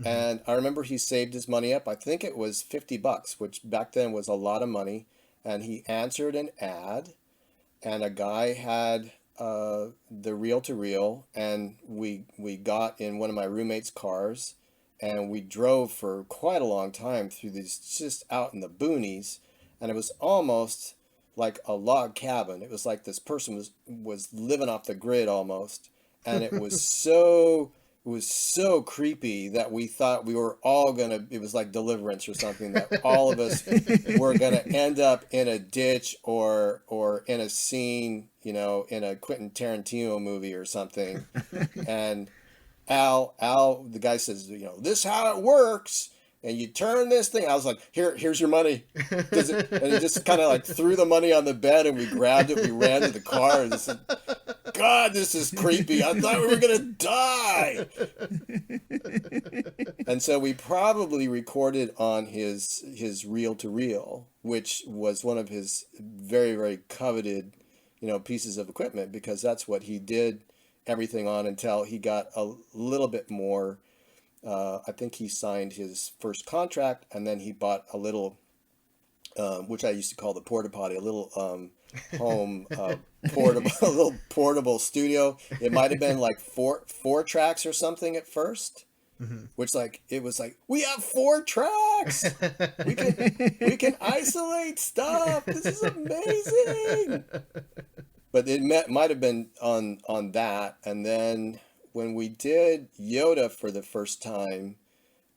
and I remember he saved his money up. I think it was $50, which back then was a lot of money, and he answered an ad, and a guy had the reel-to-reel, and we got in one of my roommate's cars, and we drove for quite a long time through these, just out in the boonies, and it was almost like a log cabin. It was like this person was living off the grid almost, and it was so creepy that we thought we were all gonna, it was like Deliverance or something, that all of us were gonna end up in a ditch or in a scene, in a Quentin Tarantino movie or something. And Al, the guy says, this is how it works. And you turn this thing. I was like, here's your money. And he just kind of like threw the money on the bed, and we grabbed it. We ran to the car and said, God, this is creepy. I thought we were going to die. And so we probably recorded on his reel-to-reel, which was one of his very, very coveted, pieces of equipment, because that's what he did everything on until he got a little bit more. I think he signed his first contract, and then he bought a little, which I used to call the porta potty, a little home portable, a little portable studio. It might have been like four tracks or something at first, which it was like, we have 4 tracks. We can isolate stuff. This is amazing. But it might have been on that, and then when we did Yoda for the first time,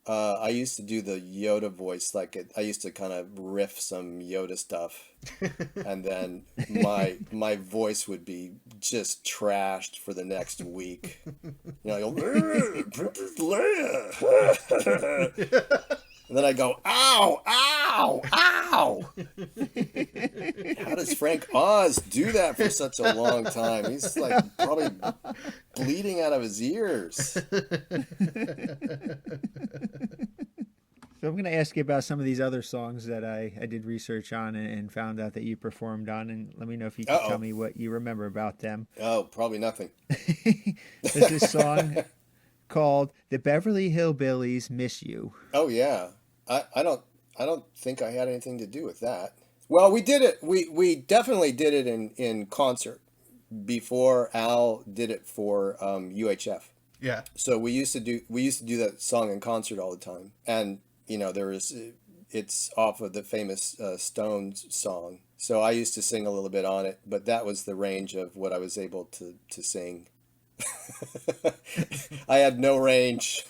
I used to do the Yoda voice. I used to kind of riff some Yoda stuff, and then my voice would be just trashed for the next week. I go, Princess Leia. And then I go, ow, ow, ow. How does Frank Oz do that for such a long time? He's like probably bleeding out of his ears. So I'm going to ask you about some of these other songs that I did research on and found out that you performed on, and let me know if you can tell me what you remember about them. Oh, probably nothing. There's this song called "The Beverly Hillbillies Miss You." Oh yeah, I don't think I had anything to do with that. Well, we did it. We definitely did it in concert before Al did it for UHF. Yeah. So we used to do that song in concert all the time, and it's off of the famous Stones song. So I used to sing a little bit on it, but that was the range of what I was able to sing. I had no range.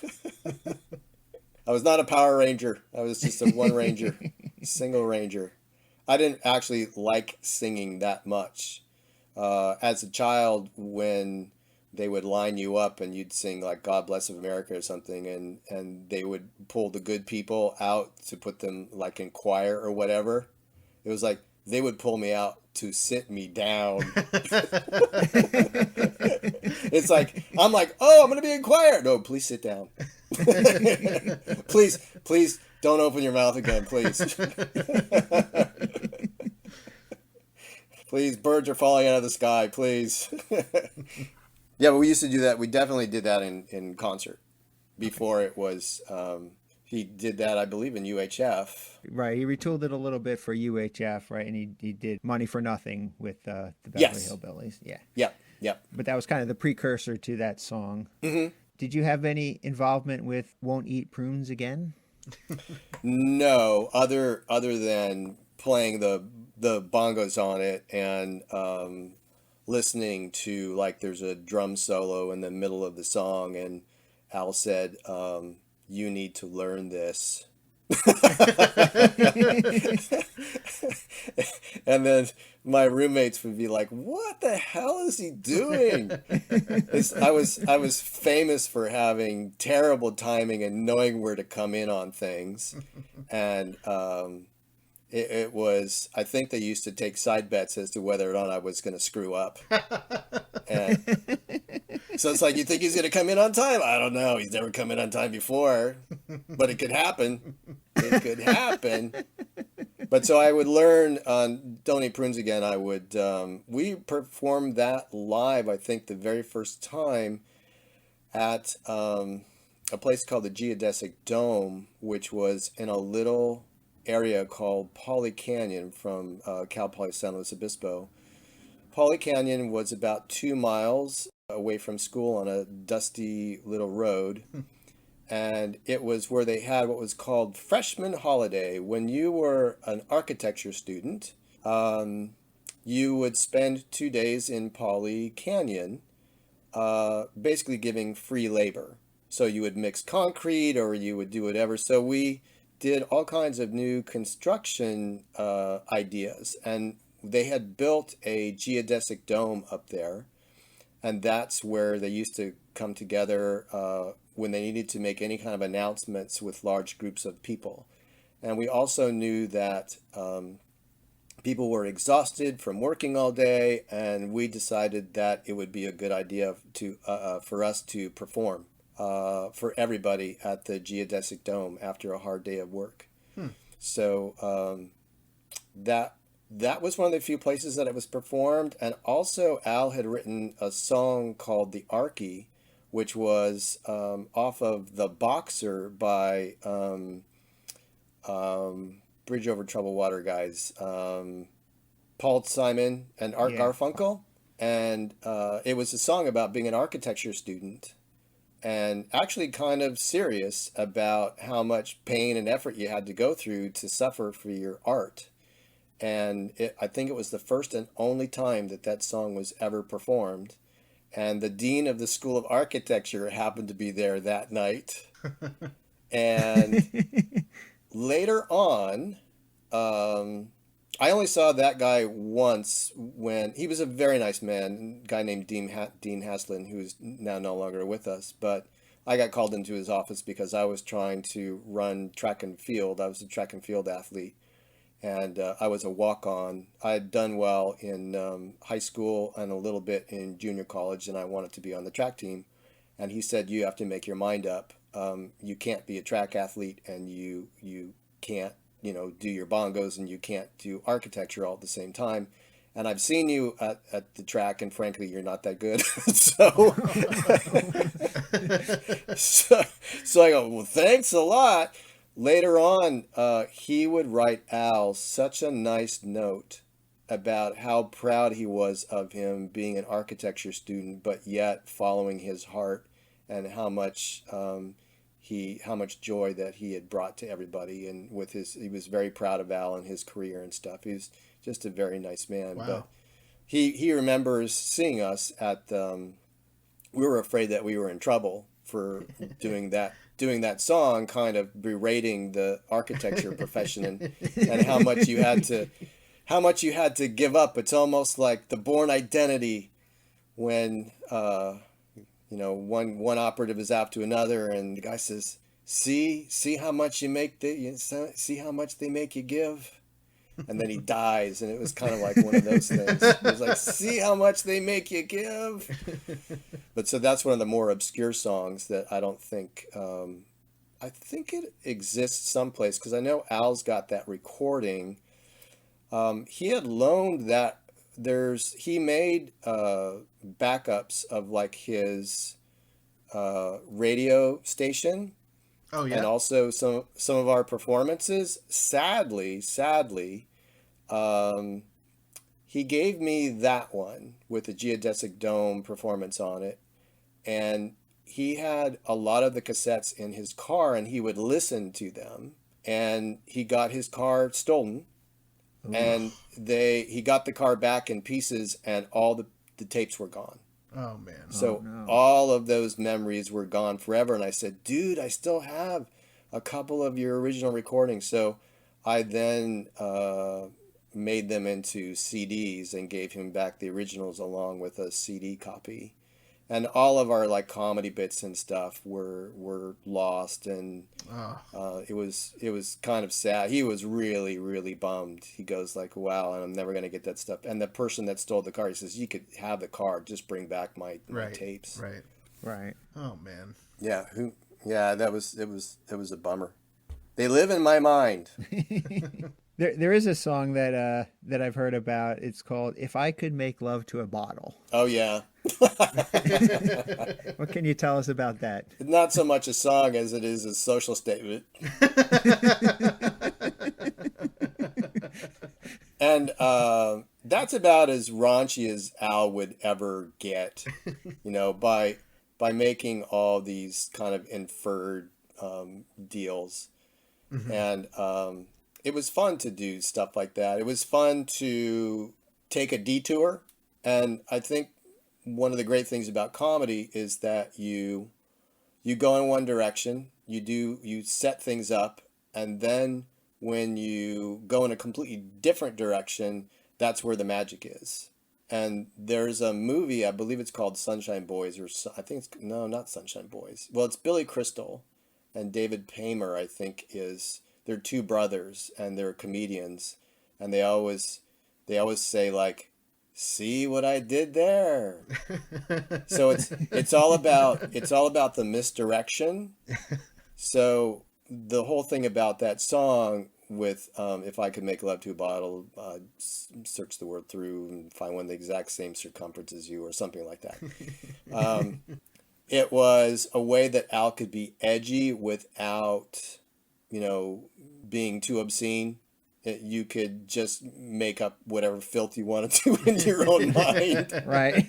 I was not a Power Ranger. I was just a one ranger, single ranger. I didn't actually like singing that much. As a child, when they would line you up and you'd sing like God Bless America or something, and they would pull the good people out to put them like in choir or whatever, it was like they would pull me out to sit me down. It's like, I'm like, oh, I'm going to be in choir. No, please sit down. Please don't open your mouth again, please. Please, birds are falling out of the sky, please. Yeah, but we used to do that. We definitely did that in concert before it was, he did that, I believe, in UHF. Right, he retooled it a little bit for UHF, right? And he did Money for Nothing with the Beverly Hillbillies. Yeah. Yep. But that was kind of the precursor to that song. Mm-hmm. Did you have any involvement with Won't Eat Prunes Again? No, other than playing the bongos on it and listening to, like, there's a drum solo in the middle of the song, and Al said, you need to learn this. And then my roommates would be like, "What the hell is he doing?" I was famous for having terrible timing and knowing where to come in on things, and it was, I think they used to take side bets as to whether or not I was going to screw up. And so it's like, you think he's going to come in on time? I don't know. He's never come in on time before, but it could happen. It could happen. But so I would learn on Don't Eat Prunes Again. I would, we performed that live, I think, the very first time at a place called the Geodesic Dome, which was in a little area called Poly Canyon from Cal Poly San Luis Obispo. Poly Canyon was about 2 miles away from school on a dusty little road. And it was where they had what was called freshman holiday. When you were an architecture student, you would spend 2 days in Poly Canyon, basically giving free labor. So you would mix concrete or you would do whatever. So we did all kinds of new construction ideas, and they had built a geodesic dome up there, and that's where they used to come together when they needed to make any kind of announcements with large groups of people. And we also knew that people were exhausted from working all day, and we decided that it would be a good idea to for us to perform for everybody at the Geodesic Dome after a hard day of work. So that was one of the few places that it was performed. And also Al had written a song called The Arky, which was off of The Boxer by Bridge Over Troubled Water guys, Paul Simon and Art Garfunkel. And it was a song about being an architecture student, and actually kind of serious about how much pain and effort you had to go through to suffer for your art. And I think it was the first and only time that that song was ever performed. And the dean of the School of Architecture happened to be there that night. And later on, I only saw that guy once when he was a very nice man, a guy named Dean Haslin, who's now no longer with us. But I got called into his office because I was trying to run track and field. I was a track and field athlete, and I was a walk-on. I had done well in high school and a little bit in junior college, and I wanted to be on the track team. And he said, "You have to make your mind up. You can't be a track athlete, and you can't, do your bongos, and you can't do architecture all at the same time. And I've seen you at the track, and frankly, you're not that good." so I go, "Well, thanks a lot." Later on, he would write Al such a nice note about how proud he was of him being an architecture student, but yet following his heart, and how much how much joy that he had brought to everybody. And he was very proud of Al and his career and stuff. He was just a very nice man. Wow. But he remembers seeing us at we were afraid that we were in trouble for doing that song, kind of berating the architecture profession and how much you had to give up. It's almost like the Bourne Identity when one operative is after another, and the guy says, see how much see how much they make you give." And then he dies, and it was kind of like one of those things. It was like, "See how much they make you give." But so that's one of the more obscure songs that I don't think, I think it exists someplace, because I know Al's got that recording. He had loaned that. He made backups of like his radio station. Oh yeah. And also some of our performances. Sadly, he gave me that one with the Geodesic Dome performance on it, and he had a lot of the cassettes in his car, and he would listen to them, and he got his car stolen. Ooh. And he got the car back in pieces, and all the tapes were gone. Oh man. So all of those memories were gone forever. And I said, "Dude, I still have a couple of your original recordings. So I then made them into CDs and gave him back the originals along with a CD copy. And all of our like comedy bits and stuff were lost, and it was kind of sad. He was really, really bummed. He goes like, "Wow, I'm never gonna get that stuff." And the person that stole the card, he says, "You could have the card, just bring back my tapes." Right. Oh man. Yeah. That was it was a bummer. They live in my mind. There is a song that I've heard about. It's called "If I Could Make Love to a Bottle." Oh yeah. What can you tell us about that? Not so much a song as it is a social statement. And that's about as raunchy as Al would ever get, by making all these kind of inferred deals. Mm-hmm. And it was fun to do stuff like that. It was fun to take a detour. And I think one of the great things about comedy is that you go in one direction, you set things up, and then when you go in a completely different direction, that's where the magic is. And there's a movie, I believe it's called Sunshine Boys, not Sunshine Boys. Well, it's Billy Crystal and David Paymer, I think they're two brothers and they're comedians, and they always say like, "See what I did there?" So it's all about the misdirection. So the whole thing about that song with "If I Could Make Love to a Bottle," search the word through and find one the exact same circumference as you, or something like that. It was a way that Al could be edgy without, being too obscene. You could just make up whatever filth you wanted to in your own mind. Right.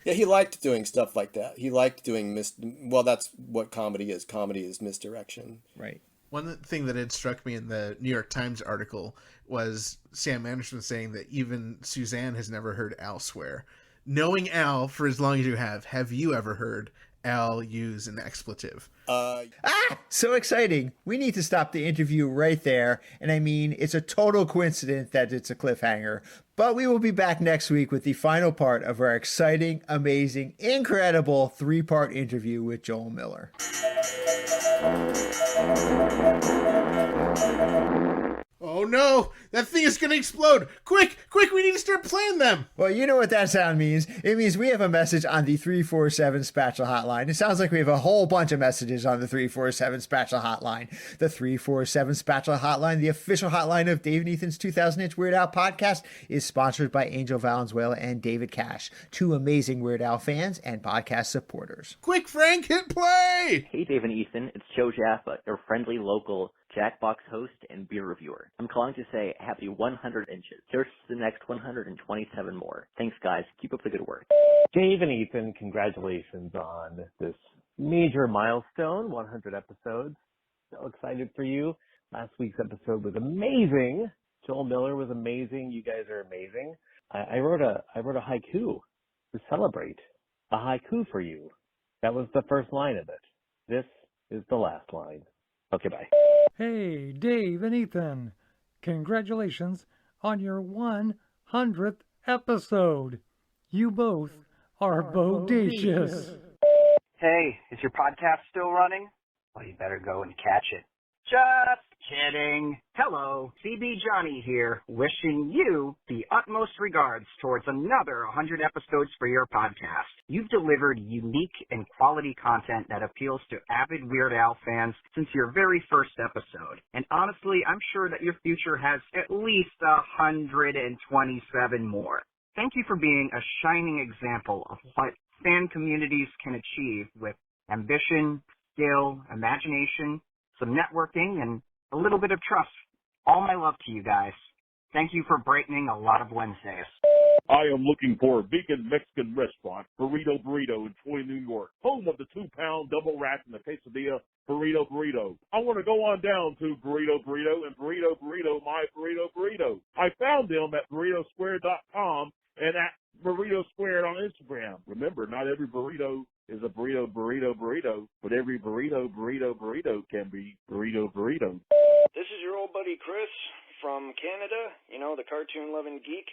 Yeah, he liked doing stuff like that. He liked doing that's what comedy is. Comedy is misdirection. Right. One thing that had struck me in the New York Times article was Sam Anderson saying that even Suzanne has never heard Al swear. Knowing Al for as long as you have you ever heard Al use an expletive? So exciting. We need to stop the interview right there. And I mean, it's a total coincidence that it's a cliffhanger. But we will be back next week with the final part of our exciting, amazing, incredible 3-part interview with Joel Miller. Oh no! That thing is gonna explode! Quick! We need to start playing them! Well, you know what that sound means. It means we have a message on the 347 Spatula Hotline. It sounds like we have a whole bunch of messages on the 347 Spatula Hotline. The 347 Spatula Hotline, the official hotline of Dave and Ethan's 2000-inch Weird Al podcast, is sponsored by Angel Valenzuela and David Cash, two amazing Weird Al fans and podcast supporters. Quick, Frank, hit play! Hey, Dave and Ethan. It's Joe Jaffa, your friendly local Jackbox host and beer reviewer. I'm calling to say happy 100 inches. Here's to the next 127 more. Thanks, guys. Keep up the good work. Dave and Ethan, congratulations on this major milestone, 100 episodes. So excited for you. Last week's episode was amazing. Joel Miller was amazing. You guys are amazing. I wrote a haiku to celebrate. A haiku for you. That was the first line of it. This is the last line. Okay, bye. Hey, Dave and Ethan. Congratulations on your 100th episode. You both are bodacious. Hey, is your podcast still running? Well, you better go and catch it. Just kidding. Hello, CB Johnny here, wishing you the utmost regards towards another 100 episodes for your podcast. You've delivered unique and quality content that appeals to avid Weird Al fans since your very first episode. And honestly, I'm sure that your future has at least 127 more. Thank you for being a shining example of what fan communities can achieve with ambition, skill, imagination, some networking, and a little bit of trust. All my love to you guys. Thank you for brightening a lot of Wednesdays. I am looking for a vegan Mexican restaurant, Burrito in Troy, New York, home of the 2-pound double wrap and the quesadilla Burrito. I want to go on down to Burrito and Burrito, my Burrito. I found them at burritosquare.com and at Burrito Squared on Instagram. Remember, Not every burrito is a burrito, but every burrito can be burrito. This is your old buddy Chris from Canada, the cartoon-loving geek,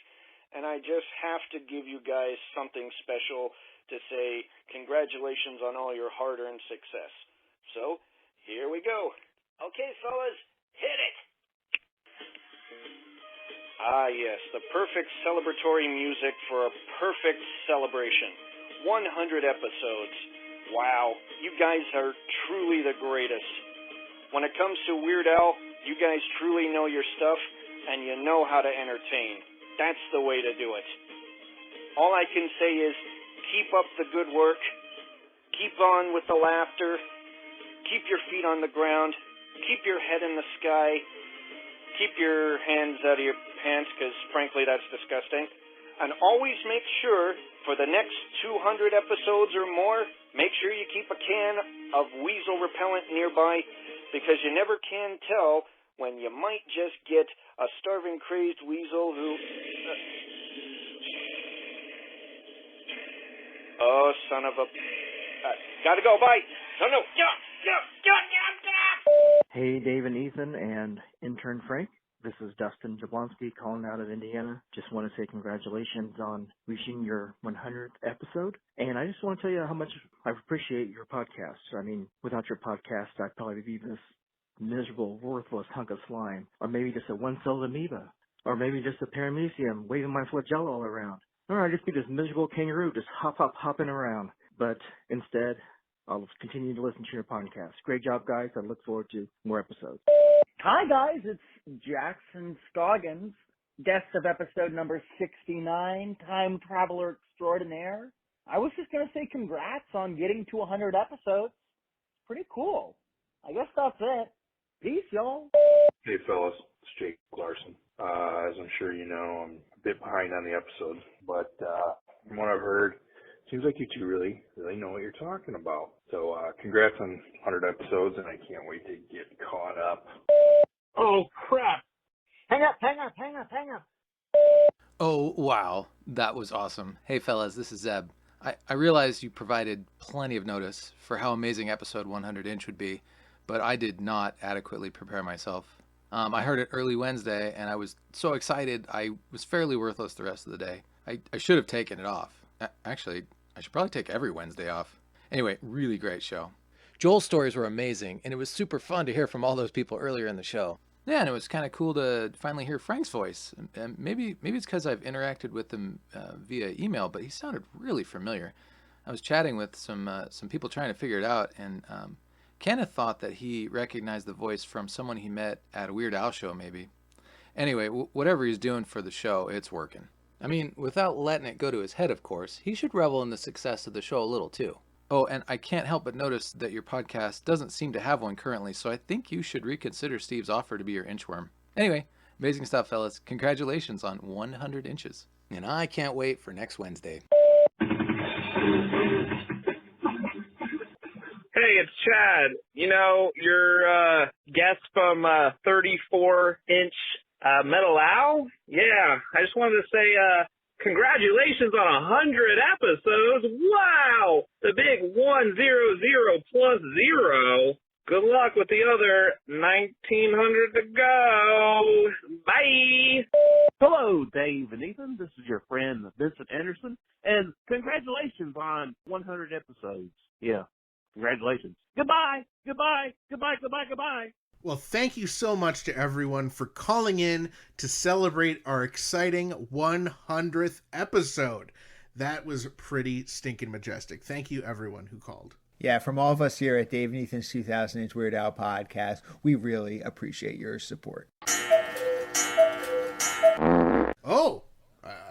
and I just have to give you guys something special to say congratulations on all your hard-earned success. So, here we go. Okay, fellas, hit it! Ah, yes, the perfect celebratory music for a perfect celebration. 100 episodes. Wow, you guys are truly the greatest. When it comes to Weird Al, you guys truly know your stuff, and you know how to entertain. That's the way to do it. All I can say is, keep up the good work, keep on with the laughter, keep your feet on the ground, keep your head in the sky, keep your hands out of your pants, because frankly that's disgusting, and always make sure, for the next 200 episodes or more, make sure you keep a can of weasel repellent nearby, because you never can tell when you might just get a starving, crazed weasel who... Oh, son of a... gotta go, bye! No! Hey, Dave and Ethan and intern Frank. This is Dustin Jablonski calling out of Indiana. Just want to say congratulations on reaching your 100th episode. And I just want to tell you how much I appreciate your podcast. I mean, without your podcast, I'd probably be this miserable, worthless hunk of slime. Or maybe just a one-celled amoeba. Or maybe just a paramecium waving my flagella all around. Or I'd just be this miserable kangaroo just hopping around. But instead, I'll continue to listen to your podcast. Great job, guys. I look forward to more episodes. Hi, guys. It's Jackson Scoggins, guest of episode number 69, Time Traveler Extraordinaire. I was just going to say congrats on getting to 100 episodes. Pretty cool. I guess that's it. Peace, y'all. Hey, fellas. It's Jake Larson. As I'm sure you know, I'm a bit behind on the episodes, but from what I've heard, seems like you two really know what you're talking about. So congrats on 100 episodes, and I can't wait to get caught up. Oh, crap. Hang up. Oh, wow. That was awesome. Hey, fellas, this is Zeb. I realize you provided plenty of notice for how amazing episode 100 inch would be, but I did not adequately prepare myself. I heard it early Wednesday, and I was so excited I was fairly worthless the rest of the day. I should have taken it off. Actually, I should probably take every Wednesday off. Anyway, really great show. Joel's stories were amazing, and it was super fun to hear from all those people earlier in the show. Yeah, and it was kind of cool to finally hear Frank's voice. And maybe it's because I've interacted with him via email, but he sounded really familiar. I was chatting with some people trying to figure it out, and Kenneth thought that he recognized the voice from someone he met at a Weird Al show, maybe. Anyway, whatever he's doing for the show, it's working. I mean, without letting it go to his head, of course, he should revel in the success of the show a little, too. Oh, and I can't help but notice that your podcast doesn't seem to have one currently, so I think you should reconsider Steve's offer to be your inchworm. Anyway, amazing stuff, fellas. Congratulations on 100 inches. And I can't wait for next Wednesday. Hey, it's Chad. You know, your guest from 34-inch Metal Owl? Yeah, I just wanted to say congratulations on 100 episodes. Wow! The big 100 plus 0. Good luck with the other 1,900 to go. Bye! Hello, Dave and Ethan. This is your friend, Vincent Anderson. And congratulations on 100 episodes. Yeah, congratulations. Goodbye. Well, thank you so much to everyone for calling in to celebrate our exciting 100th episode. That was pretty stinking majestic. Thank you, everyone who called. Yeah, from all of us here at Dave and Ethan's 2000 Inch Weird Al podcast, we really appreciate your support. Oh,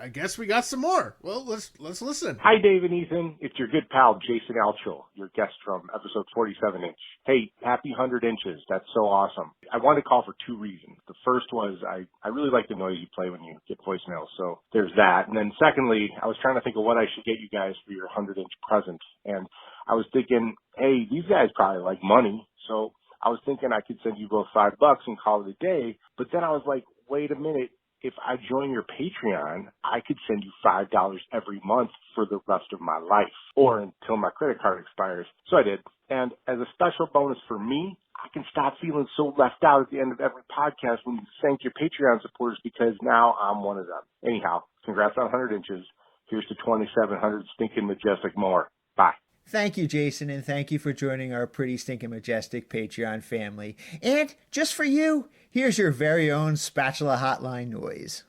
I guess we got some more. Well, let's listen. Hi, Dave and Ethan. It's your good pal, Jason Alchul, your guest from episode 47 inch. Hey, happy 100 inches. That's so awesome. I wanted to call for two reasons. The first was I really like the noise you play when you get voicemails, so there's that. And then secondly, I was trying to think of what I should get you guys for your 100 inch present. And I was thinking, hey, these guys probably like money, so I was thinking I could send you both $5 and call it a day. But then I was like, wait a minute. if I join your Patreon, I could send you $5 every month for the rest of my life or until my credit card expires. So I did. And as a special bonus for me, I can stop feeling so left out at the end of every podcast when you thank your Patreon supporters because now I'm one of them. Anyhow, congrats on 100 inches. Here's to 2,700 stinking majestic more. Bye. Thank you, Jason, and thank you for joining our Pretty Stinking Majestic Patreon family. And just for you, here's your very own spatula hotline noise.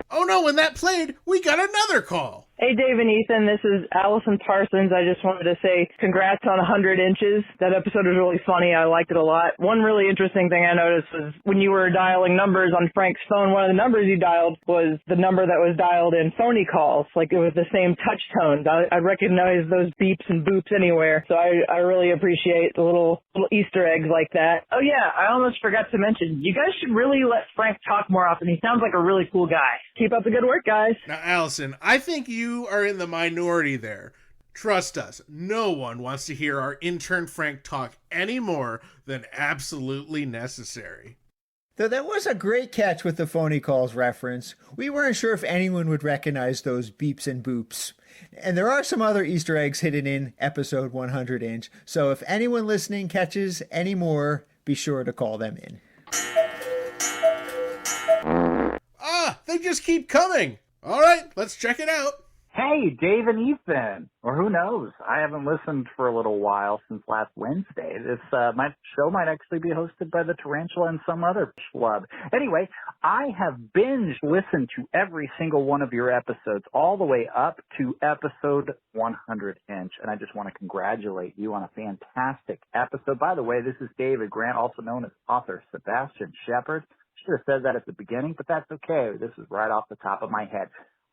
Oh no, when that played, we got another call. Hey, Dave and Ethan, this is Allison Parsons. I just wanted to say congrats on 100 inches. That episode was really funny. I liked it a lot. One really interesting thing I noticed was when you were dialing numbers on Frank's phone, one of the numbers you dialed was the number that was dialed in phony calls. Like it was the same touch tone. I recognize those beeps and boops anywhere. So I really appreciate the little Easter eggs like that. Oh yeah, I almost forgot to mention, you guys should really let Frank talk more often. He sounds like a really cool guy. Keep up the good work, guys. Now, Allison, I think you are in the minority there. Trust us, no one wants to hear our intern Frank talk any more than absolutely necessary. Though that was a great catch with the phony calls reference. We weren't sure if anyone would recognize those beeps and boops. And there are some other Easter eggs hidden in episode 100 inch, so if anyone listening catches any more, be sure to call them in. Ah, they just keep coming. All right, let's check it out. Hey, Dave and Ethan, or who knows? I haven't listened for a little while since last Wednesday. This my show might actually be hosted by the Tarantula and some other schlub. Anyway, I have binge listened to every single one of your episodes all the way up to episode 100 inch, and I just want to congratulate you on a fantastic episode. By the way, this is David Grant, also known as author Sebastian Shepard. Should have said that at the beginning, but that's okay. This is right off the top of my head.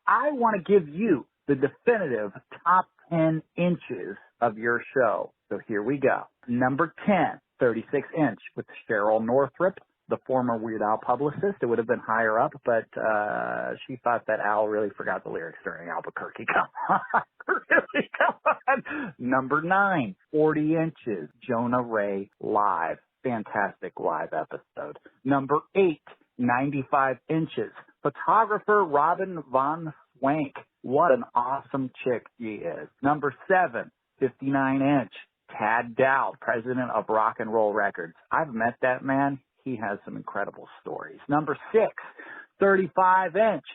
I want to give you the definitive top 10 inches of your show. So here we go. Number 10, 36 inch with Cheryl Northrup, the former Weird Al publicist. It would have been higher up, but she thought that Al really forgot the lyrics during Albuquerque. Come on. Really, come on. Number 9, 40 inches, Jonah Ray live. Fantastic live episode. Number 8, 95 inches, photographer Robin Von Swank. What an awesome chick she is. Number 7, 59 inch, Tad Dowd, president of Rock and Roll Records. I've met that man. He has some incredible stories. Number 6, 35 inch,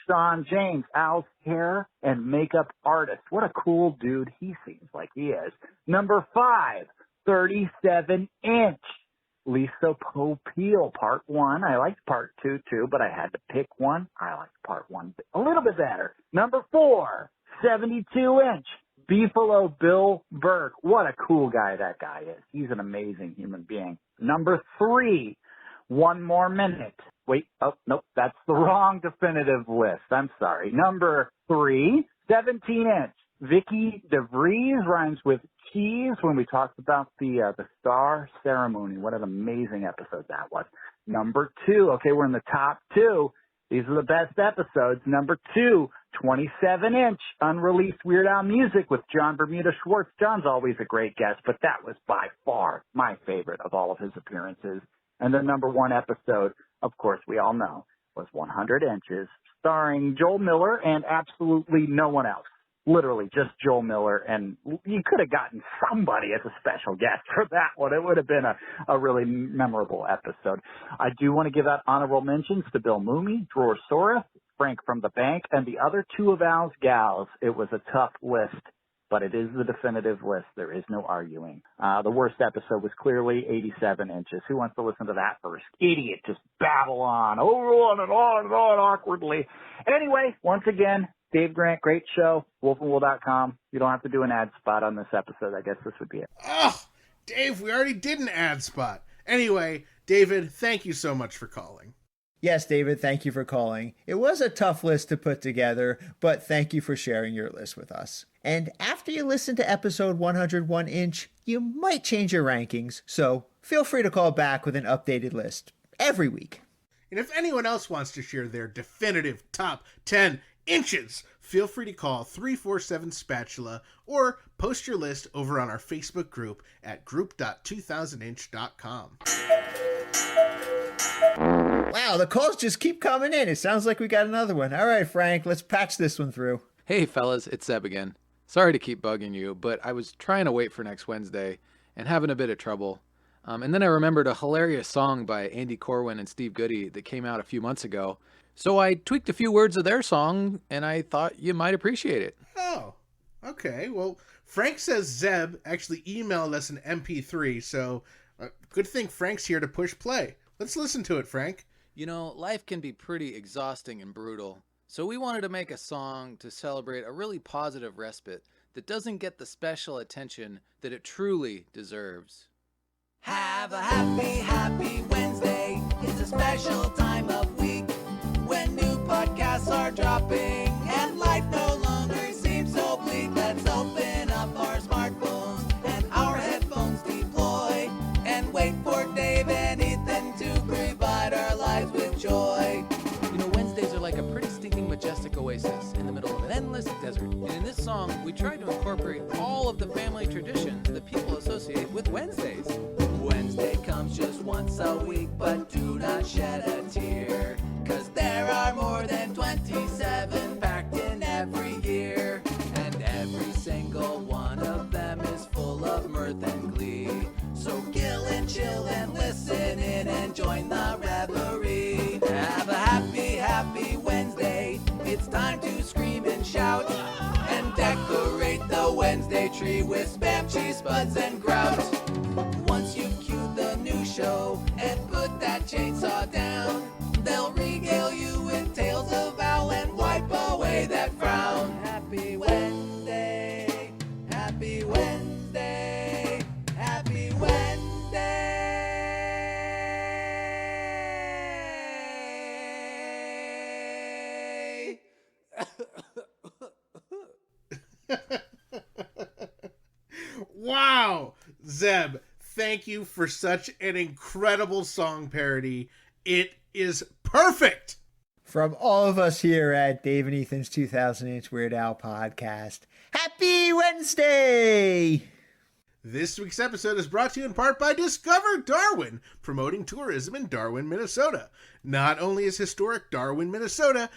Sean James, Al's hair and makeup artist. What a cool dude he seems like he is. Number 5, 37 inch, Lisa Popeil, part 1. I liked part 2 too, but I had to pick one. I liked part 1 a little bit better. Number 4, 72 inch, Beefalo Bill Burke. What a cool guy that guy is. He's an amazing human being. Number 3, 1 more minute. Wait, oh, nope, that's the wrong definitive list. I'm sorry. Number 3, 17 inch, Vicky DeVries, rhymes with cheese, when we talked about the star ceremony. What an amazing episode that was. Number 2, okay, we're in the top 2. These are the best episodes. Number 2, 27 inch, unreleased Weird Al music with John Bermuda Schwartz. John's always a great guest, but that was by far my favorite of all of his appearances. And the number 1 episode, of course, we all know, was 100 inches, starring Joel Miller and absolutely no one else. Literally just Joel Miller, and you could have gotten somebody as a special guest for that one. It would have been a really memorable episode. I do want to give out honorable mentions to Bill Mooney, Dror Soreth, Frank from the Bank, and the other 2 of Al's gals. It was a tough list, but it is the definitive list. There is no arguing. The worst episode was clearly 87 inches. Who wants to listen to that first? Idiot, just babble on, on and on and on awkwardly. Anyway, once again, Dave Grant, great show, wolfandwool.com. You don't have to do an ad spot on this episode. I guess this would be it. Oh, Dave, we already did an ad spot. Anyway, David, thank you so much for calling. Yes, David, thank you for calling. It was a tough list to put together, but thank you for sharing your list with us. And after you listen to episode 101 inch, you might change your rankings, so feel free to call back with an updated list every week. And if anyone else wants to share their definitive top 10 inches, feel free to call 347-SPATULA or post your list over on our Facebook group at group.2000inch.com. Wow, the calls just keep coming in. It sounds like we got another one. All right, Frank, let's patch this one through. Hey, fellas, it's Zeb again. Sorry to keep bugging you, but I was trying to wait for next Wednesday and having a bit of trouble. And then I remembered a hilarious song by Andy Corwin and Steve Goody that came out a few months ago. So I tweaked a few words of their song, and I thought you might appreciate it. Oh, okay. Well, Frank says Zeb actually emailed us an MP3, so good thing Frank's here to push play. Let's listen to it, Frank. You know, life can be pretty exhausting and brutal. So we wanted to make a song to celebrate a really positive respite that doesn't get the special attention that it truly deserves. Have a happy, happy Wednesday. It's a special time of week when new podcasts are dropping and life no longer seems so bleak. Let's open up our smartphones and our headphones deploy and wait for Dave and Ethan to provide our lives with joy. You know, Wednesdays are like a pretty stinking majestic oasis in the middle of an endless desert. And in this song, we tried to incorporate all of the family traditions that people associate with Wednesdays. Wednesday comes just once a week, but do not shed a tear, 'cause there are more than 27 packed in every year, and every single one of them is full of mirth and glee. So gill and chill and listen in and join the revelry. Have a happy, happy Wednesday. It's time to scream and shout and decorate the Wednesday tree with Spam, cheese, spuds, and grout. Once you've cued the new show and put that chainsaw down, they'll regale you with tales of Al and wipe away that frown. Happy Wednesday, happy Wednesday, happy Wednesday. Wow, Zeb, thank you for such an incredible song parody. It is perfect. From all of us here at Dave and Ethan's 2000-inch Weird Al podcast, happy Wednesday! This week's episode is brought to you in part by Discover Darwin, promoting tourism in Darwin, Minnesota. Not only is historic Darwin, Minnesota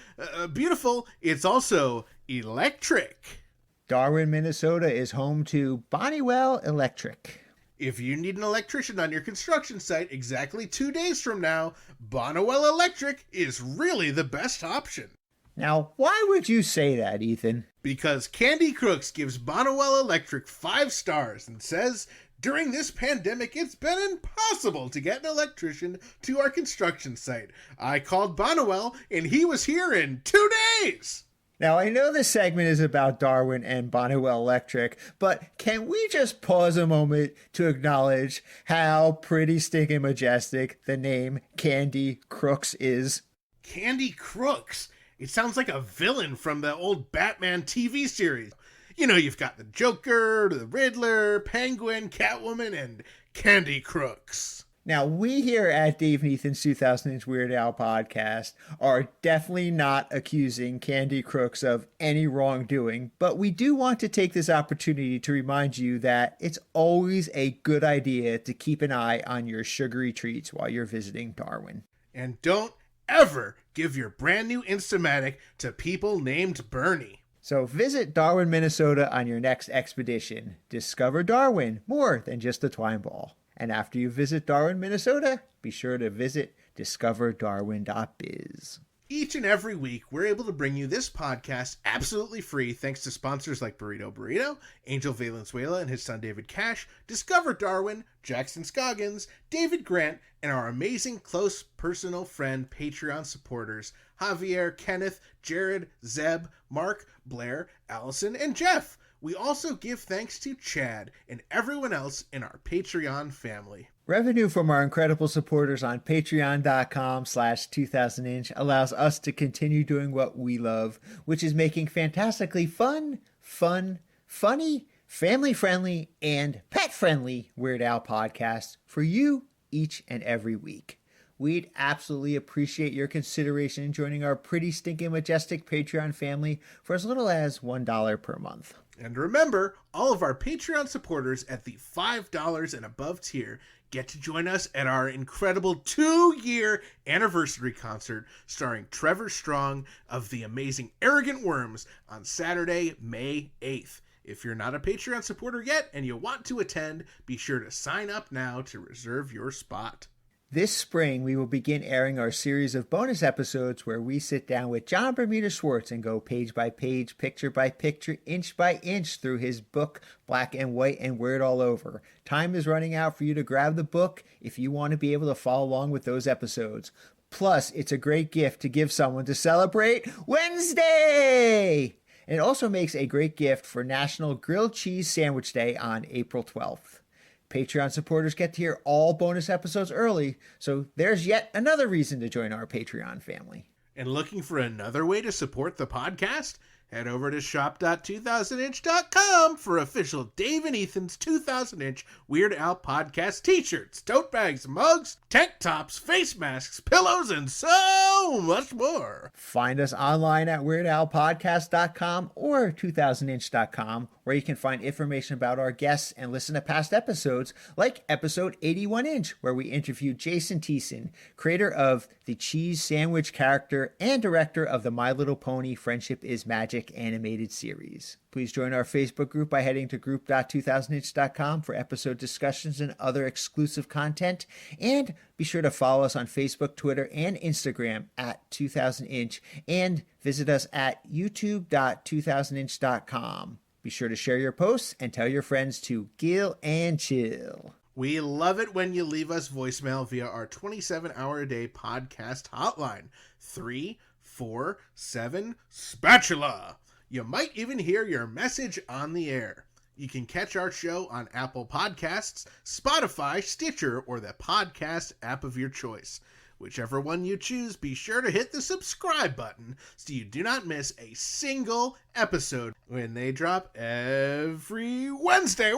beautiful, it's also electric. Darwin, Minnesota is home to Bonniewell Electric. If you need an electrician on your construction site exactly 2 days from now, Bonniewell Electric is really the best option. Now, why would you say that, Ethan? Because Candy Crooks gives Bonniewell Electric 5 stars and says, during this pandemic, it's been impossible to get an electrician to our construction site. I called Bonniewell and he was here in 2 days. Now, I know this segment is about Darwin and Bonniewell Electric, but can we just pause a moment to acknowledge how pretty stinking majestic the name Candy Crooks is? Candy Crooks? It sounds like a villain from the old Batman TV series. You know, you've got the Joker, the Riddler, Penguin, Catwoman, and Candy Crooks. Now, we here at Dave and Ethan's 2000-inch Weird Al podcast are definitely not accusing Candy Crooks of any wrongdoing, but we do want to take this opportunity to remind you that it's always a good idea to keep an eye on your sugary treats while you're visiting Darwin. And don't ever give your brand new Instamatic to people named Bernie. So visit Darwin, Minnesota on your next expedition. Discover Darwin, more than just a twine ball. And after you visit Darwin, Minnesota, be sure to visit discoverdarwin.biz. Each and every week, we're able to bring you this podcast absolutely free thanks to sponsors like Burrito Burrito, Angel Valenzuela and his son David Cash, Discover Darwin, Jackson Scoggins, David Grant, and our amazing close personal friend Patreon supporters, Javier, Kenneth, Jared, Zeb, Mark, Blair, Allison, and Jeff. We also give thanks to Chad and everyone else in our Patreon family. Revenue from our incredible supporters on patreon.com/2000inch allows us to continue doing what we love, which is making fantastically fun, funny, family-friendly, and pet-friendly Weird Al podcasts for you each and every week. We'd absolutely appreciate your consideration in joining our pretty stinking majestic Patreon family for as little as $1 per month. And remember, all of our Patreon supporters at the $5 and above tier get to join us at our incredible 2-year anniversary concert starring Trevor Strong of the amazing Arrogant Worms on Saturday, May 8th. If you're not a Patreon supporter yet and you want to attend, be sure to sign up now to reserve your spot. This spring, we will begin airing our series of bonus episodes where we sit down with John Bermuda Schwartz and go page by page, picture by picture, inch by inch through his book, Black and White and Weird All Over. Time is running out for you to grab the book if you want to be able to follow along with those episodes. Plus, it's a great gift to give someone to celebrate Wednesday! And it also makes a great gift for National Grilled Cheese Sandwich Day on April 12th. Patreon supporters get to hear all bonus episodes early, so there's yet another reason to join our Patreon family. And looking for another way to support the podcast? Head over to shop.2000inch.com for official Dave and Ethan's 2000-inch Weird Al podcast t-shirts, tote bags, mugs, tank tops, face masks, pillows, and so much more. Find us online at weirdalpodcast.com or 2000inch.com, where you can find information about our guests and listen to past episodes, like episode 81-inch, where we interviewed Jason Thiessen, creator of the cheese sandwich character and director of the My Little Pony Friendship is Magic animated series. Please join our Facebook group by heading to group.2000inch.com for episode discussions and other exclusive content. And be sure to follow us on Facebook, Twitter, and Instagram at 2000inch, and visit us at youtube.2000inch.com. Be sure to share your posts and tell your friends to gill and chill. We love it when you leave us voicemail via our 27-hour-a-day podcast hotline, 347 Spatula. You might even hear your message on the air. You can catch our show on Apple Podcasts, Spotify, Stitcher, or the podcast app of your choice. Whichever one you choose, be sure to hit the subscribe button so you do not miss a single episode when they drop every Wednesday.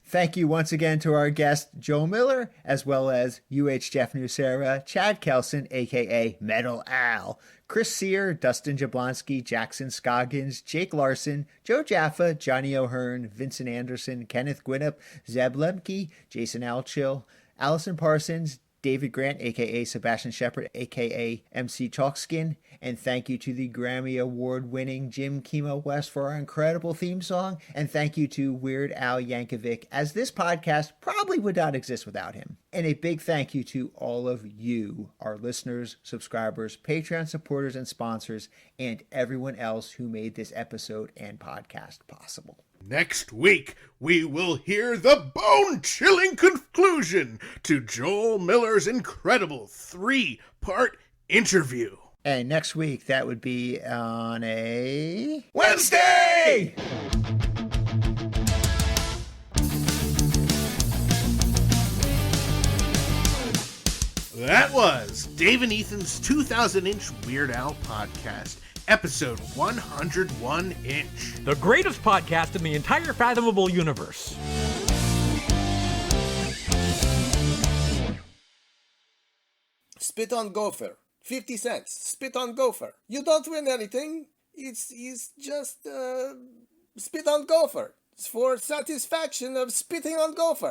Thank you once again to our guest, Joe Miller, as well as Jeff Nucera, Chad Kelson, a.k.a. Metal Al, Chris Sear, Dustin Jablonski, Jackson Scoggins, Jake Larson, Joe Jaffa, Johnny O'Hearn, Vincent Anderson, Kenneth Gwinnett, Zeb Lemke, Jason Alchill, Allison Parsons, David Grant, a.k.a. Sebastian Shepard, a.k.a. MC Chalkskin, and thank you to the Grammy Award-winning Jim Kimo West for our incredible theme song, and thank you to Weird Al Yankovic, as this podcast probably would not exist without him. And a big thank you to all of you, our listeners, subscribers, Patreon supporters, and sponsors, and everyone else who made this episode and podcast possible. Next week, we will hear the bone-chilling conclusion to Joel Miller's incredible 3-part interview. And next week, that would be on a Wednesday! That was Dave and Ethan's 2000-inch Weird Al podcast. Episode 101-inch. The greatest podcast in the entire fathomable universe. Spit on gopher. 50 cents. Spit on gopher. You don't win anything. It's just spit on gopher. It's for satisfaction of spitting on gopher.